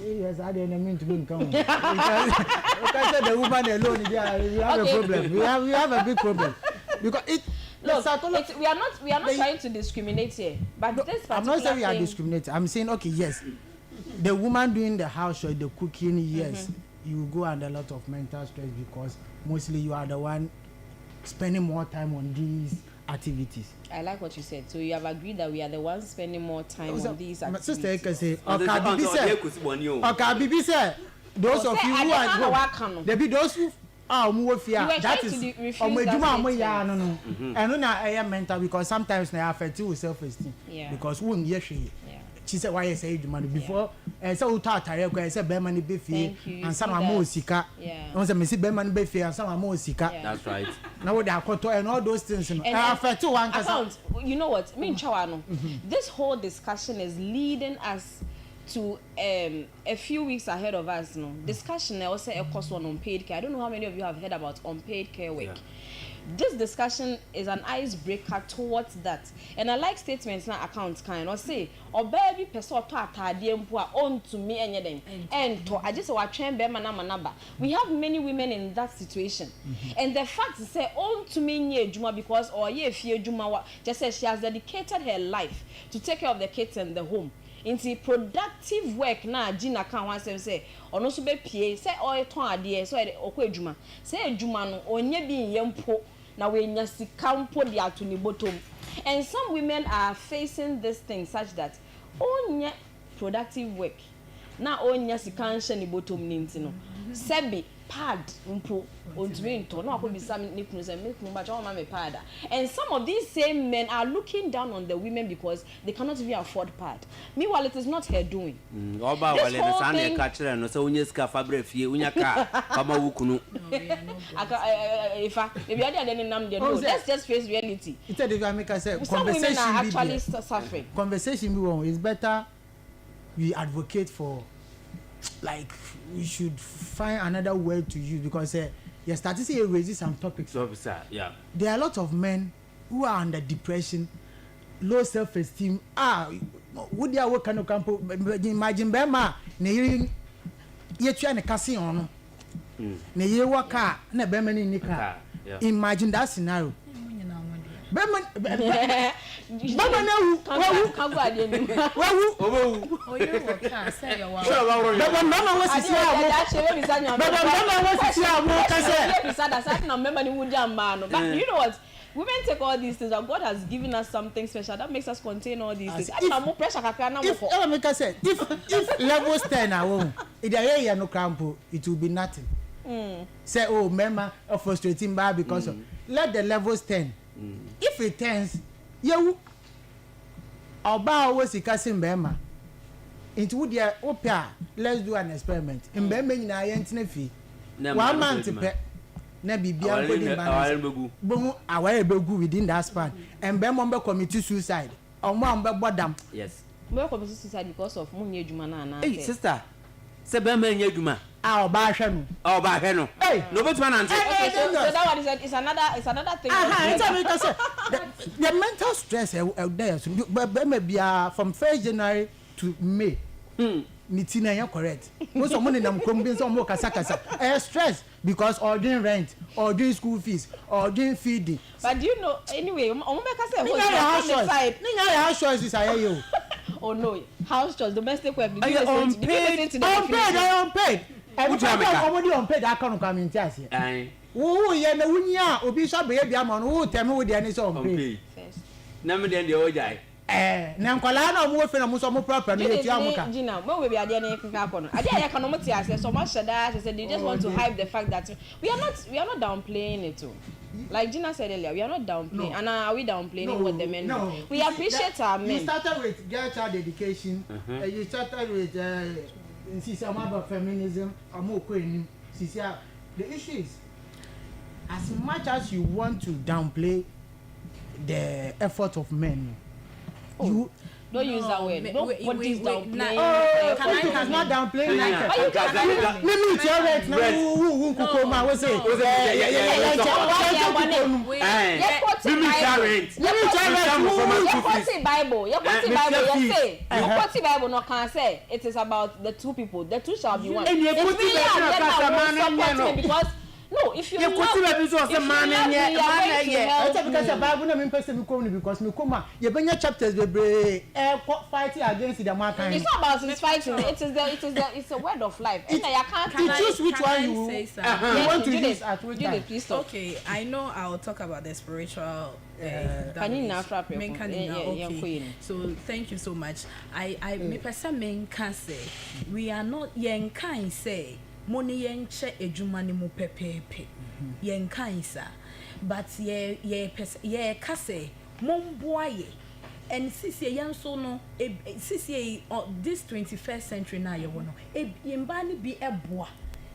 Yes, I didn't mean to be because the woman alone, we have a problem. We have a big problem because we are not trying to discriminate here, but this particular I'm not saying we are discriminating. I'm saying okay, yes, the woman doing the house or the cooking, yes, you go under a lot of mental stress because mostly you are the one spending more time on these activities. I like what you said. So you have agreed that we are the ones spending more time on these activities. My sister can say, okay, Bibi said, those of you who are home, there be those who are more fear. That is, no, and no, I am mental because sometimes they affect you with self-esteem. Because one year she said, why I say the money before, and so I said, bear money be free, and some are more sika. Once I see bear money be free, and some are more sika. That's right. Now they are caught and all those things. And affect you one. You know what? Me and Chawano, this whole discussion is leading us to a few weeks ahead of us. No discussion. I also a course on unpaid care. I don't know how many of you have heard about unpaid care work. Yeah. This discussion is an icebreaker towards that, and I like statements na accounts kind or say or baby person to atade mpo on to me anything and to I just wa train be manaba. We have many women in that situation, and the fact is say on to me nye juma because or ye fie juma just say she has dedicated her life to take care of the kids and the home. Into productive work na Gina can one say ono so be pie say o ton ade so okwa adwuma say adwuma no onye bi yempo na we nya sika mpo de ato ni bottom. And some women are facing this thing such that onye productive work na onya sika nhye ni bottom ni ntino sebi pad mpo ontumi nto na akobisa ne kunu se me kunu ba cha ma me pad. And some of these same men are looking down on the women because they cannot even afford pad. Meanwhile, it is not her doing. Oba wale na sa na ka kire no se onye sika fabre fie unya ka kama wu kunu ifa maybe ade ne nam de no, let's just face reality. It's a dynamic. I say Some women are actually suffering. Conversation be wrong. It's better we advocate for, like, we should find another word to use because your statistics raises some topics. So yeah, there are a lot of men who are under depression, low self-esteem. Would they work on campo? Imagine Bema, ne try ne kasi on ne ye waka na Bema ni nika. Imagine that scenario. Bema na wu Kagu ade ni. Oh, you waka say you wa. Bema mama was sisi awo. Bema mama was sisi awo kase. Na member ni wudi amba no. But you know what? Women take all these things and God has given us something special that makes us contain all these things. I'm more pressure kakra na mo for. If levels 10 are home, if area no campo, it will be nothing. Say member of frustrating bad because of let the levels 10. If it turns, you oba always ikasim bema. Into would ya opia, let's do an experiment. In bema na yentine fi. 1 month pe. Na bibia ko di balance. Bomu aware begu within that span. And bema mbe commit suicide. Omo ambe bodam. Yes. Mbe commit suicide because of munye adwuma na na. Hey sister, se bema nya adwuma. Oba hwe no. Oba hwe no. Hey, no betuma na nte. Okay, so that one is another thing. It's because the mental stress there so bema bia from 1st January to May. Nitina ya correct. No so money nam krom bin so mo kasa. Stress because ordering rent, ordering school fees, ordering feeding. But do you know anyway, omo be kasa on the side. Ninga house choices are you. Oh no, house chores, domestic work. Unpaid. Unpaid account come in tiasi. Ye na wunya obi so be bia ma no wo temi wo de ani so unpaid. Na me de ojai. Na nkwala na mo fe na mo so mo proper no yetu amuka. Gina, when we be ade na kika kono. Ade ya ka no mo ti ase so much that they just want to hype the fact that we are not downplaying it too. Like Gina said earlier, we are not downplaying. And are we downplaying what the men do? We appreciate our men. You started with girl child education. You started with about feminism. The issue is, as much as you want to downplay the effort of men, you don't use that word. Don't put this downplaying. It's not downplaying. Let me tell you who Kukoma was saying. Bible no can say it is about the two people. The two shall be one. Because no, if you love, because the Bible na me person me come because me come you bring chapters be fighting against the mankind. It's not about fighting. It's a word of life. And I can't choose which one you want to use at which time. Please stop. Okay, I know I'll talk about the spiritual okay. So thank you so much. I me person men can say we are not yen kind say money yen che ejuma ni mu pepepe yen kansa but ye kase momboaye and sisi yan so no sisi this 21st century na ye wono yemba ni bi eboa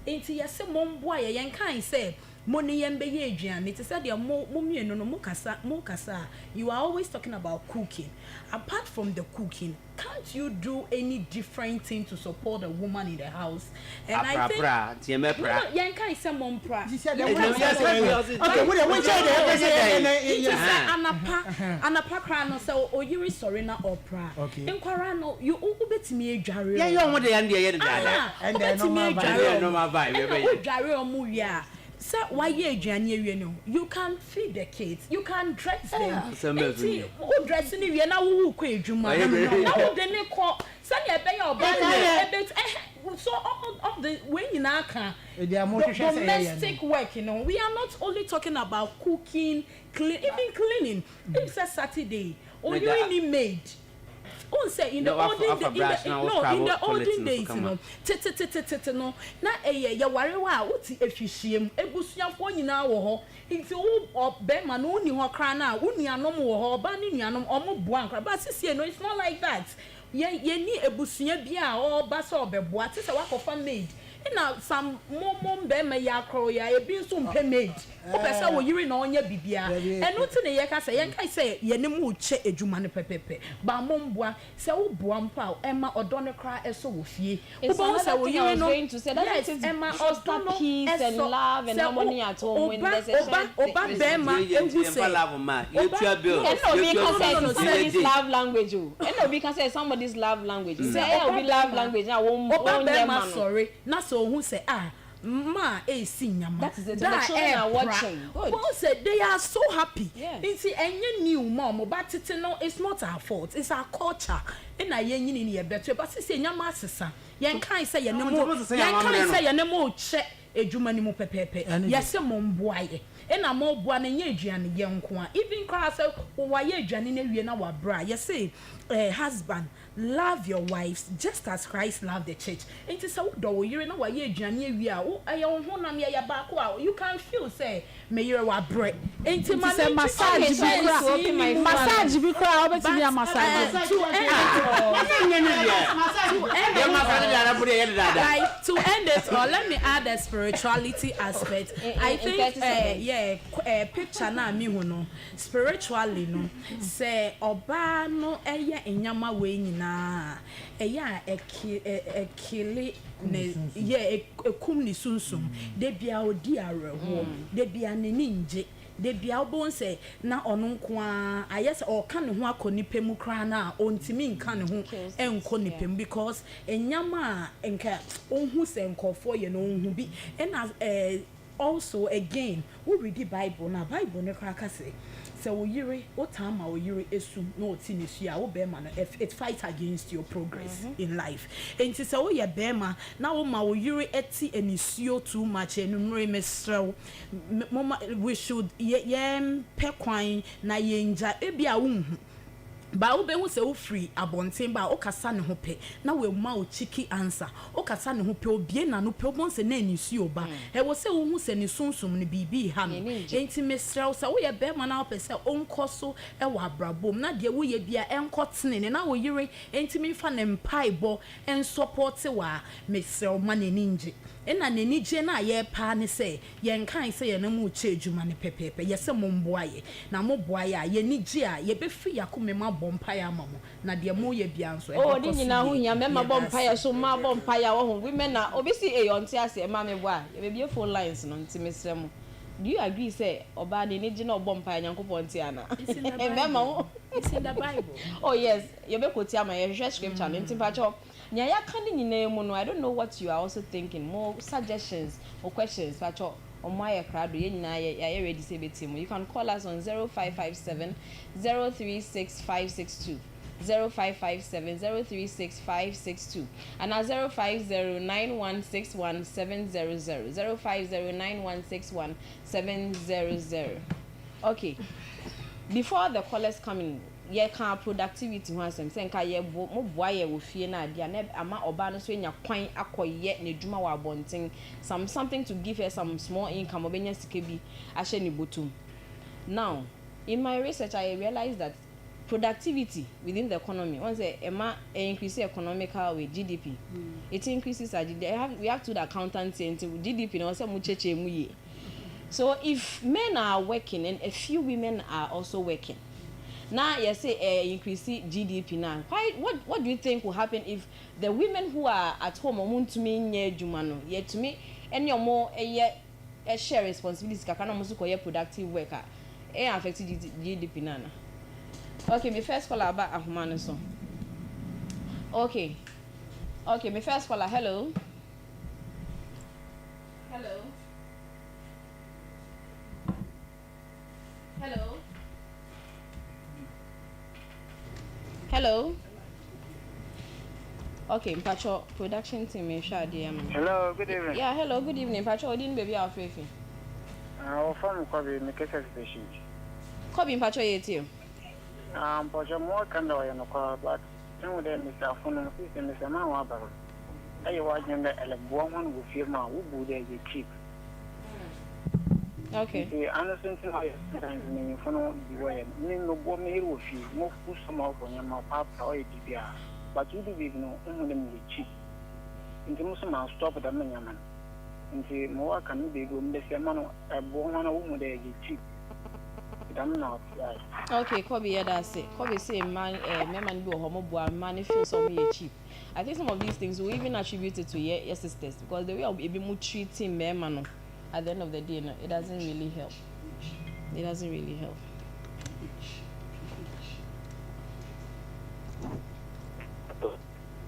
enti yese momboaye yen kan say money yen be ye aduane it said the mo mienu no mo kasa you are always talking about cooking. Apart from the cooking, can't you do any different thing to support a woman in the house? And I think yen kan say mom pra. Okay, we say anapa kra no say oyiri sorry na opra. Enkwara no you betimi adware. Yeah, you want the end the and then normal vibe. Adware omu wi a. So why you can feed the kids, you can dress them. Dressing you now who quit you man. Now they call Send your pay your bed. So of the when you now can domestic work, you know, we are not only talking about cooking, even cleaning. It's a Saturday. Or you any maid. Say in the olden days, you know, no, na ya ware wa uti efihiem ebusuafo nyina wo ho nti wo be ma no ni ho kra na wo nuanom wo ho ba ni nuanom omo boa nkra ba sisi no it's not like that ye ni ebusua bia o ba so obeboa ti se wakofa maid na some mom be ma ya kro ya e bi nso mpe maid o pesa wo yiri na onya bibia enu ti ne ye ka se ye kai se ye ne mu che edwuma ne pepepe ba mom boa se wo boa mpa e ma odo ne kra eso wo fie wo bo se wo yiri no going to say that is odo peace and love and harmony at home when there's a oba be ma ewu se love ma you tua bill no somebody's love language o no can say somebody's love language say e be love language na wo oba ma sorry na so who say ma see nyama that is it the children are watching well said they are so happy it's enye new mom but it no it's not our fault it's our culture and I yen ni e better but say nyama asesa yen kan say yen mo che edwuma ni mu pepepe yese mo mboaye ena mo boa na nye aduane ye nko a even cry say wa ye aduane na wie na wa bra yese husband love your wives just as Christ loved the church. It is so do you know why you journey we are you can feel say may you wa break. Ain't massage be cry over to be a massage. To end it, or let me add a spirituality aspect. I think picture na me hu no spiritually no say oba no eye enyama we nyina eya ekile ne ye ekum ni sunsum de bia odi areho de bia ne ninje de bia obon se na ono nko a ayese o ka ne ho akoni pemu kra na ontimi nka ne ho enko ne pem because enyama enka onhu se nkofo ye no onhu bi and also again we read the Bible na Bible ne kra ka se wo yiri o time wo yiri esu no oti ne su a wo be ma no it fight against your progress in life enti se wo ye be ma na wo ma wo yiri eti enisuo too much enumre mesrew we should ye pe kwan na ye nja ebia wo ba wo be hu se wo free abonten ba o kasa ne ho pe na we ma o chiki answer o kasa ne ho pe obie na no pe obon se na enisuo ba e wo se wo hu se ne sunsum ne bibi ha no enti mesrew se wo ye be ma na o pe se onkoso e wa brabom na de wo ye bia enkotene ne na wo yire enti me fa ne mpaibo en support wa mesrew ma ne ninje ena ne nije na ye pa ne se ye nkan se ye na mu che adwuma ne pepepe ye se mo mboaye na mo boaye a ye nije a ye be fi yakome ma bompaya amamo na de mo ye bia nso e di nyina hu nya me ma bompaya so ma bompaya wo hu women na obisi e yonte ase ma me boa ye be bie phone lines no ntimesre mo do you agree say oba de nije na obompaya nyankopon ti ana it's in the Bible oh yes ye be quote am ye hwe scripture no ntimpacho nya ya kan nyina mu no I don't know what you are also thinking more suggestions or questions pacho omoya krado ye nyina ye ready say betimu you can call us on 0557 036562 0557 036562 and at 0509161700 0509161700 okay before the callers come in ye kan productivity ho asem se nka ye mo boa ye wo fie na dia na ama oba no so nya kwan akoye na dwuma wa bonten something to give her some small income obenya sika bi ahye ni botum. Now in my research I realized that productivity within the economy once increase economical with GDP it increases our GDP. We have to the accountants into GDP no say mu cheche mu ye. So if men are working and a few women are also working now you say increase GDP now. Why what do you think will happen if the women who are at home want to me nye juma no yet to me any more a share responsibilities kakana mo so koye productive worker affect GDP nana. Okay, my first caller about ahoma so. Okay, my first caller, hello. Hello. Okay, Pacho, production team, Hello, good evening. Yeah, hello, good evening. Pacho, didn't baby our faith. From Kobe, make a station. Kobe, Pacho, you. Pacho, more candle in the car, but some of them, Mr. Funo, Mr. Mawaba. I was in the woman with your man who would they cheap. Okay. The innocent in front of the way, no one here with you, no food some out on your papa or DBR. But you do know only cheap. In the most amount, stop at the man. Nti mo can be go mbese man a bon na wo mu dey cheap. I'm not. Okay, Kobe, yeah, that's it. Kobe say man man be homo boa man feel so be cheap. I think some of these things we even attribute it to your sisters because the way I'll be more treating men at the end of the day, no, it doesn't really help. It doesn't really help.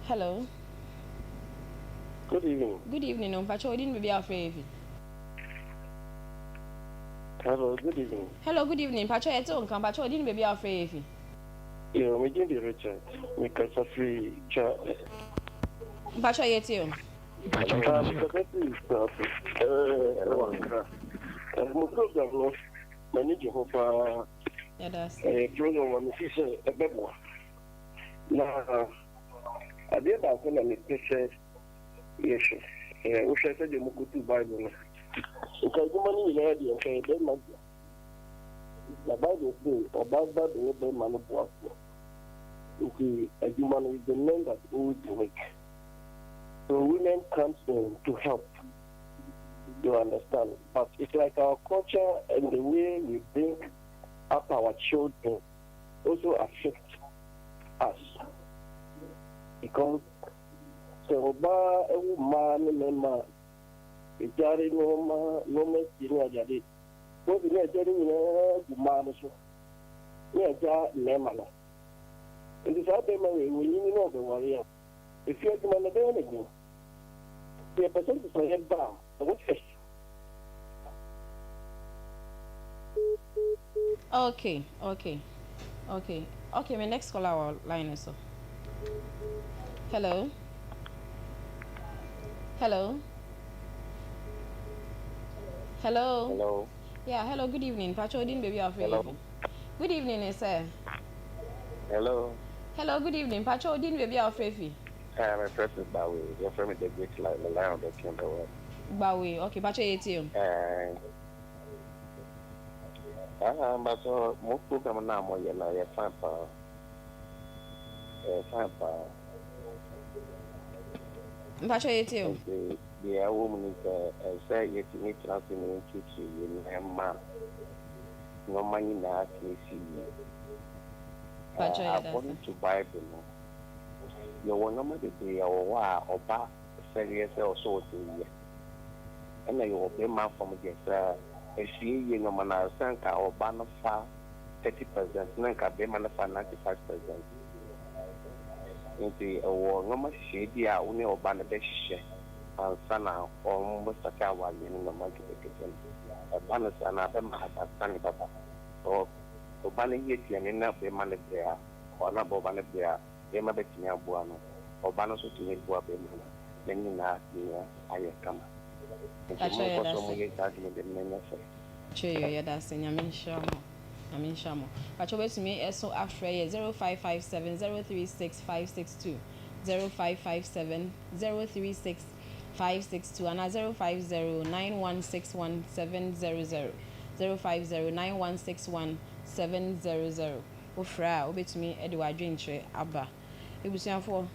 Hello. Good evening. Good evening, Pacho. Didn't be afraid. Hello, good evening. Hello, good evening. Pacho, it's on Pacho. Didn't be afraid. Yeah, we did the Richard. We can free chat. Pacho, it's you. Manager of Yeah, that's a program on the season a bit more. Now, I did that when I said, yes, we should say the Mukutu Bible. Because the money is ready, okay, then the Bible says about that the way man of work. Okay, a human is the man that owes the work. So women comes in to help. You understand? But it's like our culture and the way we bring up our children also affect us. Because so every man Ijari no man senior jadi. What we need jadi ni man so. Ni aja nemala. In this happened we know the warrior. If you are the man there anything, the person is a head down. What is? Okay. My next caller line is so. Hello. Hello. Yeah, hello, good evening. Pacho, didn't baby afraid. Hello. Good evening, sir. Hello. Hello, good evening. Pacho, didn't baby afraid. My first is Bawi. Your friend is the great lion that came the world. Bawi, okay, Pacho, it's you. But most program now more you know, fine power. Pacho, it's you. The woman is say you need to have to teach you in man. No money now to see. According to Bible, you will not be a war or back serious or so to you. And you will be man from the if you know man sanka or banner far 30%, nanka be man for 95%. Into a war no much shady only or banner best and sana almost a cow in the monkey kitchen. A banner sana them had a sunny papa. Or banner yet and enough be man there or not banner there. They may be near Buano or banners to make Boab then you know I come. Yeah, that's in Yamin Shamo. But over to me, so after 0557 036 562 0557 036 562 and 050 9161 700 050 9161 700. Ofra, over to me, Edward Drintre Abba. It was for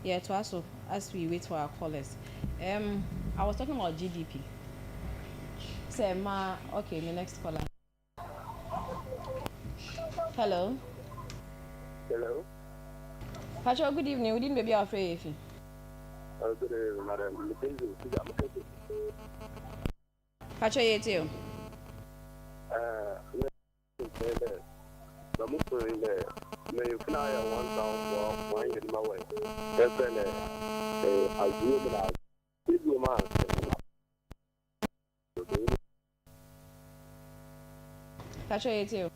yeah, to us as we wait for our callers. I was talking about GDP. Say ma, okay, the next caller. Hello. Pacho, good evening. We didn't baby afraid if you. Good evening, madam. Pacho, you too. The movie in there, may you fly a 1,000 in my way. That's I do that. Give you man. Pacho, you too.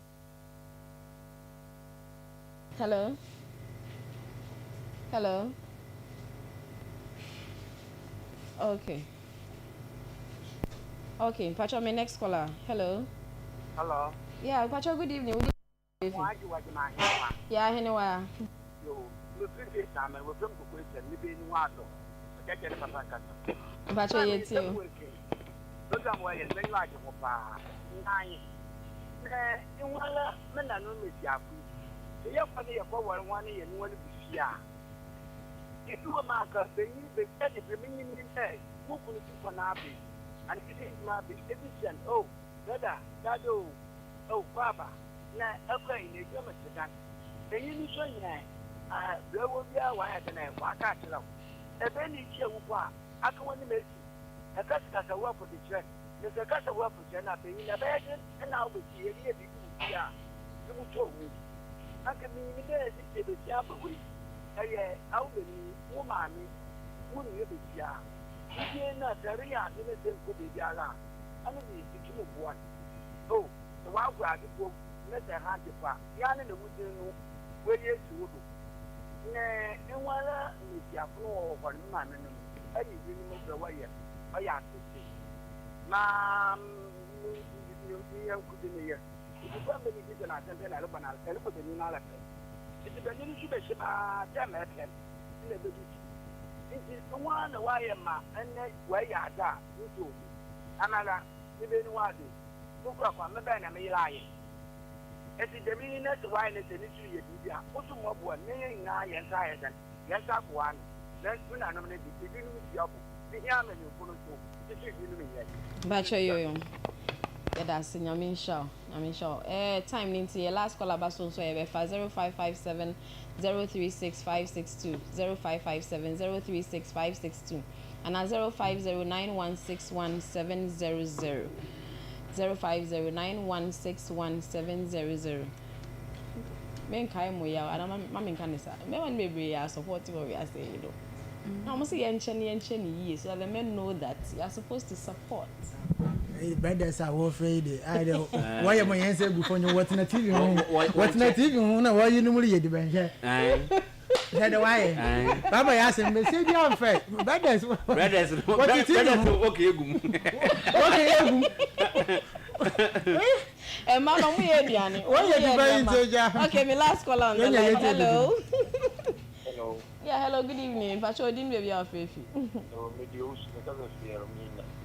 Hello. Okay. Okay, Pacho, my next caller. Hello. Hello. Yeah, Pacho, good evening. Why do you want to Yeah, anyway. Yo, we feel time and we come to question, maybe in water. I get Papa Cata. Pacho, you too. Look at why it's been like a papa. Nine. In one, men are no miss Yaku. The young family of 1 year and 1 year. If you are Marcus, then you be said if you mean in day, who could you for Nabi? And it is my big decision. Oh, brother, that oh, Papa. Na okay, you go to that. Then you need to know. There will be a wire and a waka. A penny chair will walk. I can only make a cat as a work for the check. There's a cat of work for Jenna being in a bed, and now we see a year before. Yeah, you will show me. I can be there to the job of week. I'll be woman, wouldn't you be here? You're not a real innocent could be yala. I mean, it's a one. Oh, the wild grad book. Mr. Hantipa, Yan in the wooden where you to do. Nay, and while Miss Yapno or man, I didn't move the way. I asked to see. Ma'am, you couldn't hear. If you come to the kitchen, I sent an album, I'll tell you the new alphabet. It's a beginning to be damn at him. It is the one why am I and where you are that you do. Amala, you didn't want it. Look up on the banner, me lying. It is the meaning of why it's an issue. You are also more one, meaning I am tired and yes, up one. Then when I nominate the beginning of the apple, the yam and you follow to the beginning yet. Bacho yo. Yeah, that's in Yamin Shaw. Time into your last call about so 0557 036 562 0557 036 562 and at 0509161700 0509161700. Men kai mo ya ana mamin kanisa me wan bebre ya support what we are saying though. Now must see yenchen so the men know that you are supposed to support. Brothers are afraid. I don't. Why am I answering before you watching the TV? Watching the TV? Why you know you do? That's why. Baba asked him, "Say you are fair, brothers. Brothers, okay, and man, we are Diani. Okay, my last call on the line. Hello. Hello. Yeah, hello. Good evening. Pacho, didn't be your faith. No, medios, because of fear.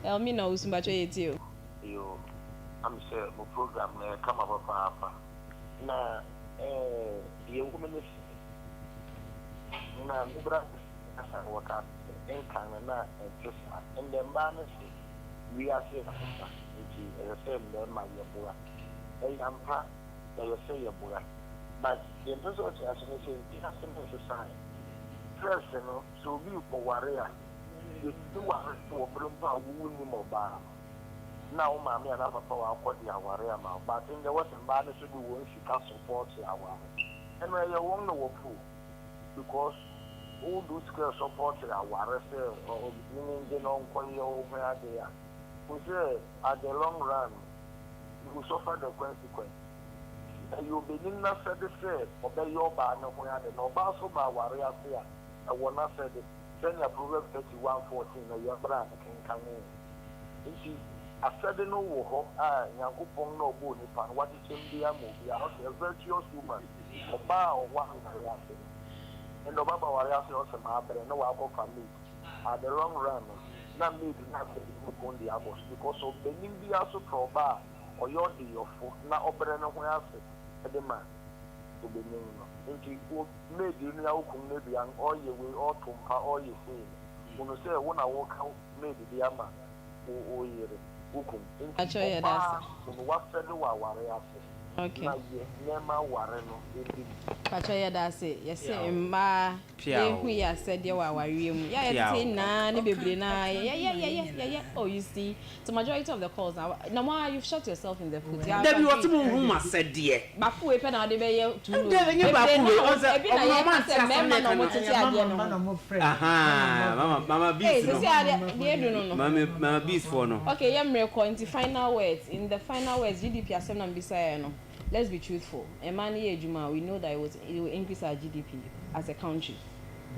Elmina Usumbacho you. You, I'm sure my program come up papa. Na, the woman is na Mubra as I work out in Canada and just and the man we are saying, as I said, my Yabura. I am part that you say Yabura. But the person as I say, it has to be society. First, you know, so we for warrior. You are for Brumba, who knew mobile. Now, Mammy and other power for the warrior, but in the Western Band, she can support our. And where you won't know who, because all those girls support our warrior, or meaning they don't call you over there. We say, at the long run, you will suffer the consequence. You begin not said the same, obey your banner where the noble so my warrior fear. I will not say it. Send your Proverbs 31:14 or your brand can come in. You see, I said no war, Yankupon no bone, what is in the movie, a virtuous woman, or bar or one reaction. And the Baba Warrior also my brother, no alcohol from me. At the long run, not me to not on the apples because of the India so pro bar or your day of food, not opera no where I said, the man to be known. Nti o maybe ni awo kun maybe an all your way all tumpa all you say when you say when I walk out maybe the ama o yere hukum nti what said wa ware ase okay na ye nema ware no ebi pacho ya da se yes mma ehu ya said ya wa ware mu ya yete na ne bebre na yeah oh you see the majority of the calls now you've shot yourself in the foot there be what mu said there bafu we pe na de be ye tu no dey bafu we on say mama no mo tete ade no mama beast no dey do no mama beast for no okay yam record in the final words GDP asem na mbisa no. Let's be truthful. Emani Ejuma, we know that it will increase our GDP as a country.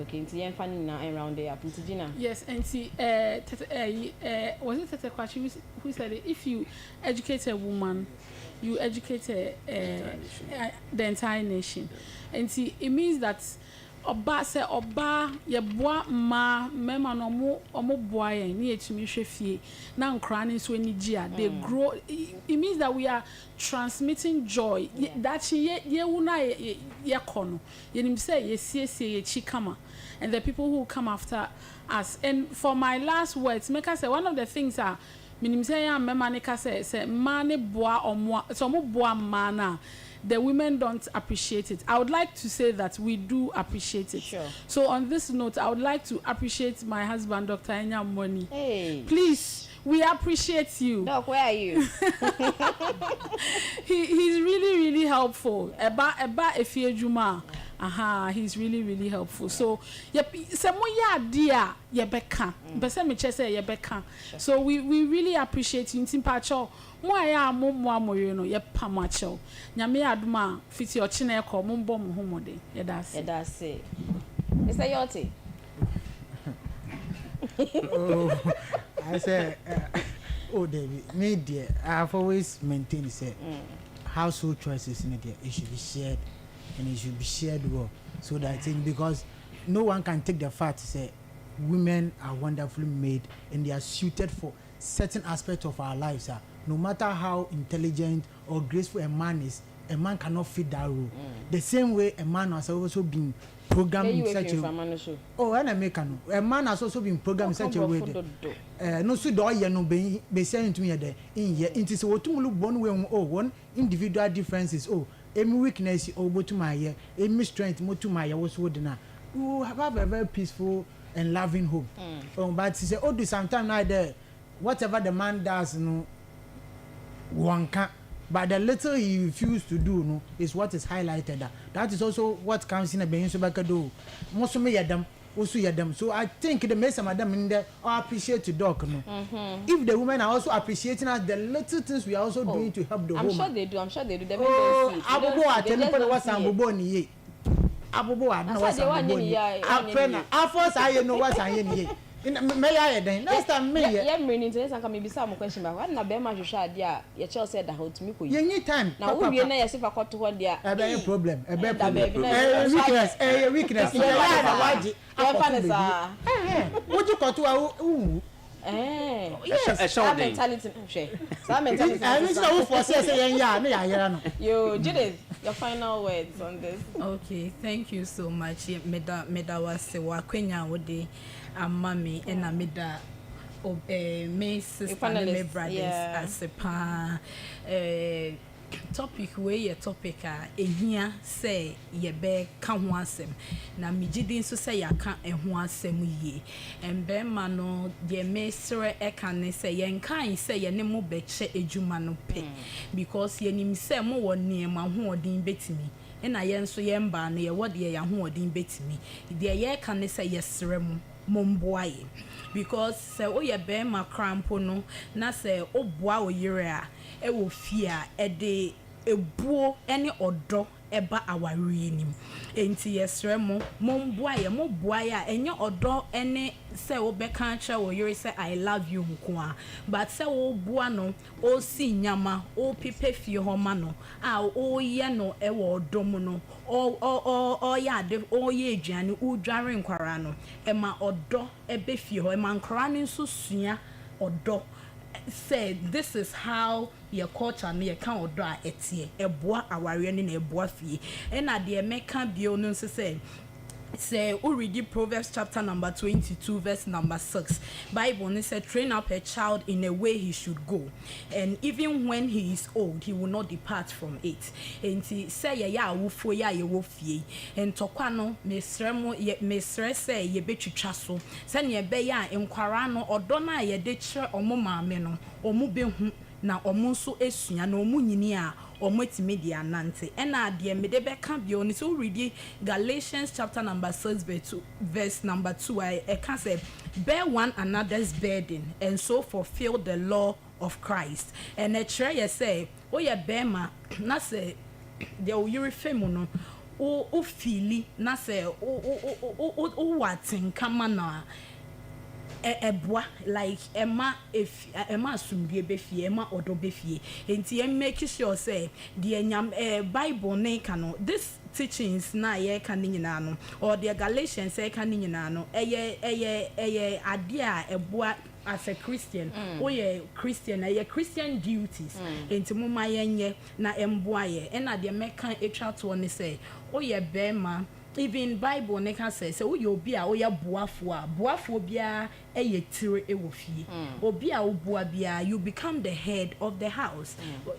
Okay, nti yen fani na around there up nti Gina. Yes, and see, was it Tete Kwachi who said it? If you educate a woman, you educate the entire nation. And see, it means that Oba ye boa ma mema no omo boa ye ni etumi hwefie na nkra ni so ani gia they grow. It means that we are transmitting joy. That ye wuna ye kono ye nim say ye siesie ye chikama, and the people who come after us. And for my last words, make us say one of the things are minim say ya mema ne ka say mane boa omo so omo boa mana. The women don't appreciate it. I would like to say that we do appreciate it. Sure. So on this note, I would like to appreciate my husband, Dr. Enya Money. Hey. Please, we appreciate you. Doc, where are you? He's really helpful. Eba Efiejuma. Aha, he's really helpful. So, semoya dia yebeka. Bese me chese yebeka. So we really appreciate you. Ntimpacho mo aya mo amoyo no ye pamacho. Nyame aduma fiti ochine ekọ mo mbọ mo homode. That's it. Mr. Yoti. Oh, I say David, me dear, I've always maintained say household choices in there, it should be shared. And it should be shared well, so that I think because no one can take the fact to say women are wonderfully made and they are suited for certain aspects of our lives. No matter how intelligent or graceful a man is, a man cannot fit that role. The same way a man has also been programmed in such a way. Oh, and a man has also been programmed in such a way. No, so do I no be saying to me there in here. It is what to look one individual differences. Oh. Any weakness over to my ear, any strength more to my ear was wooden. You have a very peaceful and loving home. But she said, do sometimes now there, whatever the man does, no one can. But the little he refused to do, no, is what is highlighted. That is also what comes in a being so back do. Most of me them. Also them. So I think the mess of madam in there appreciate the dog. No? If the women are also appreciating us, the little things we are also doing to help the woman. I'm sure they do. The men don't see it. Abubo ateni what's Abubo ni Abubo adna what's Abubo ni. Apena. Afos aye no what's aye ni. Me ya den. Next time me ye. Ye mre ni nti sanka me bisa mo question ba. Wa na be ma hwehwe ade a ye chel said that how to me ko yi. Ye ni time. Na wo wie na ye se fa kwoto ho dia. Ebe problem. Weakness. Ya na waji. Ya fa ne sa. Would you kwoto a yes, mentality. Mentality. I mean, so for say yeah, Yo, Judith, your final words on this. Okay, thank you so much. Meda was Wakwenya Wode and Mommy and Amida me sister me brothers as a pa topic where your topic ehia say ye be ka ho asem na megidi nso say ya ka ho asem yi embe ma no de mesre e kan ne say ye kan say ye ne mo be che ejuma no pe because ye nim say mo wo ne ma ho odin betimi na ye nso ye mba no ye wo de ye ho odin betimi de ye kan ne say ye sre mo momboaye because say o ye be ma crampo no na say o boa o yire a e wo fia e de ebuo ene odo eba awari nim enti yesre mo momboaye mo boaye a enye odo ene say wo be kan kire wo yire say I love you nko but say wo boa no o si nyama o pipe fie ho ma no a o ye no e wo odo mu no o ya de o ye aduane u dware nkwara no e ma odo e be fie ho e ma nkwara no nso sua odo said this is how your culture na your kan odo a etie eboa aware ne na eboa fie and na de meka bio no say we read Proverbs chapter number 22 verse number 6. Bible ne said train up a child in a way he should go and even when he is old he will not depart from it. Enti say ya awofo ya ye wo fie entokwa no mesre say ye betwitwa so se ne be ya enkwara no odo na ye de kire omo maame no omo behu na omo nso esua na omo nyini a omwetime di anante ena de mede beka bio ni so read Galatians chapter number 6 verse number 2 I can say bear one another's burden and so fulfill the law of Christ and a try say oh ya bear ma na say de o yiri femu no o feeli na se o watin kama na eboa like ema asumdue be fie ema odo be fie enti em make sure say the enyam bible ne ka no this teachings na ye ka ni nyina no or the Galatians say ka ni nyina no eye ade a eboa as a Christian or Christian Christian duties enti muma yenye na emboa ye na the meka etwa to ne say bema even Bible ne ka say o ye obi a o ye boafo bia eye tire e wo fie obi a oboa bia you become the head of the house.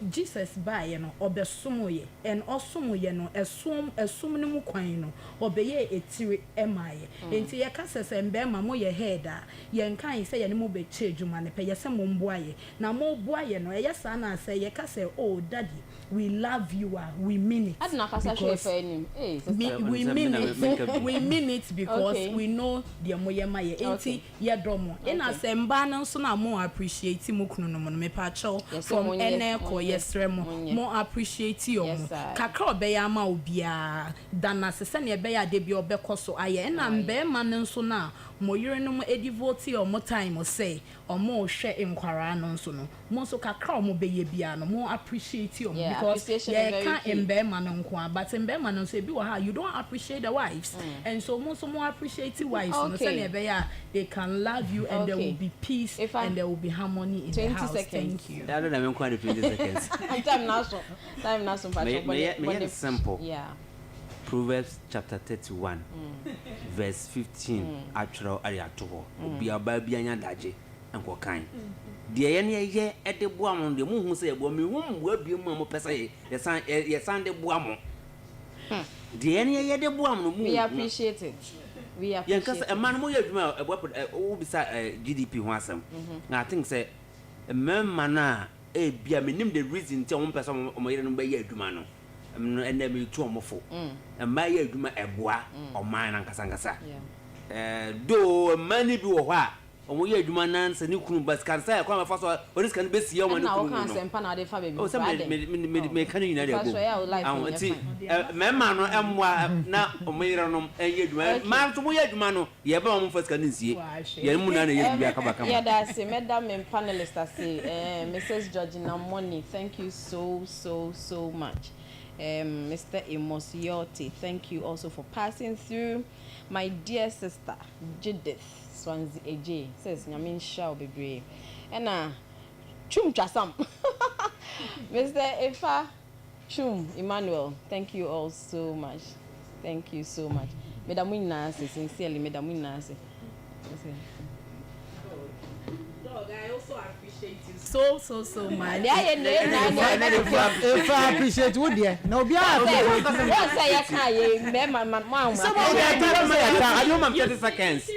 Jesus ba ye no obesom ye and osom ye no esum ne mu kwan no obeye etire emaye enti ye ka say mbema mo ye head a ye nkan say ye ne mo be che dwuma ne pe ye say mo mboa ye na mo boa ye no ye sa na say ye ka say oh daddy we love you we mean it. Adna kasa hwe fa enim we mean it because we know the moyema ye enti ye domo ina se mba na so na mo appreciate mo kunu no me pa chaw from ene ko yesre mo appreciate yo kakra obeya ma obia dana se ne be ya de bi obekoso aye na mbe ma no so na mo yire no mo edivote o mo time o say o mo hwe enkwara no so no mo so kakra mo be ye bia no mo appreciate yo because ye can mbe ma no nko but mbe ma no so bi wa ha you don't appreciate the wives and so mo appreciate the wives no say ne be ya they can love you and there will be peace and there will be harmony in the house. Seconds. Thank you. I don't know 20 seconds. Time now so May simple. Yeah. Proverbs chapter 31 verse 15 actual area to obi aba bia nya daje enko kan de ye ne ye ede boa mo de mu hu se bo me hu mbo abie mu mo pesa ye san de boa mo de ye ne ye de boa mo mu we appreciate it. We appreciate because a man mo ye adwuma o bisa GDP ho asem na I think say a man na e bia me nim the reason te o pesa mo yere no ba ye adwuma no and then me to omofo and my adwuma eboa o man na nkasa do many bi wo ho a o ye adwuma nan se ne kunu bas kan say kwa mafa so o risk kan be sie o man ne kunu no kan sempa na de fa be o se me kan nyina de go anti me ma no emwa na o meyere no ye adwuma man to mo ye adwuma no ye ba mo first kan nsie ye mu na ye bi aka baka yeah that's it madam panelist say Mrs. Georgina Money, thank you so much. Mr. Emosioti, thank you also for passing through. My dear sister Judith Swansea AJ says Nyamin shall be brave. And Chum Chasam Mr. Efa Chum Emmanuel, thank you all so much. Thank you so much. Madam Winase, sincerely, Madam Winase. I also appreciate you so much. If I appreciate you, dear. No, be I don't want 30 seconds.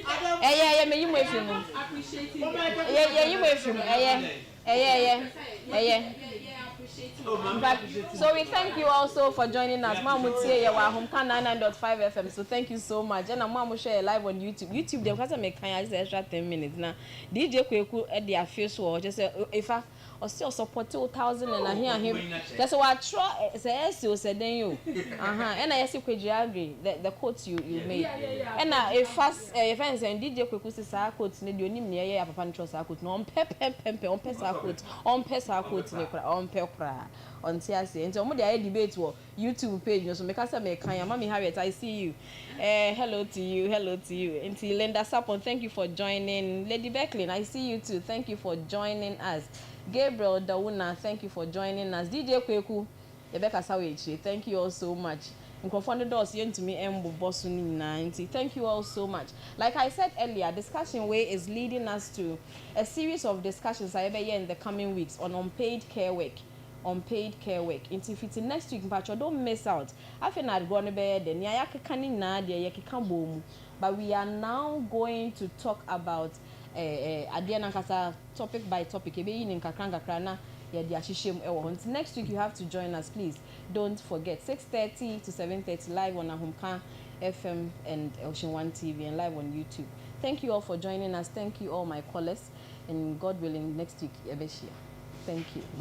So we thank you also for joining us. Mamutie ya wa Hometown 99.5 FM. So thank you so much. And Mamu share live on YouTube. YouTube they can make extra 10 minutes now. DJ Kweku at their face war just say if I or still support 2,000 and I hear him. That's why I try say you said then you. And I see Kweji agree the quotes you made. And if fast fans and DJ Kweku say sa quotes ne onim ne ya papa ntro sa quote no on pesa quote ne kra on pe kra on TRC. And so mo dey debate wo YouTube page so make say me kan ya Mami Harriet, I see you. Hello to you. And Linda Sapon, thank you for joining. Lady Becklin, I see you too. Thank you for joining us. Gabriel Dawuna, thank you for joining us. DJ Kweku, Rebecca Sawechi, thank you all so much. Thank you all so much. Like I said earlier, Discussion Way is leading us to a series of discussions in the coming weeks on unpaid care work. If it's next week, don't miss out. I think I'd go on the bed, but we are now going to talk about topic by topic. Next week you have to join us, please. Don't forget 6:30 to 7:30 live on Ahomka FM and Ocean One TV and live on YouTube. Thank you all for joining us. Thank you all my callers, and God willing next week Thank you. Bye.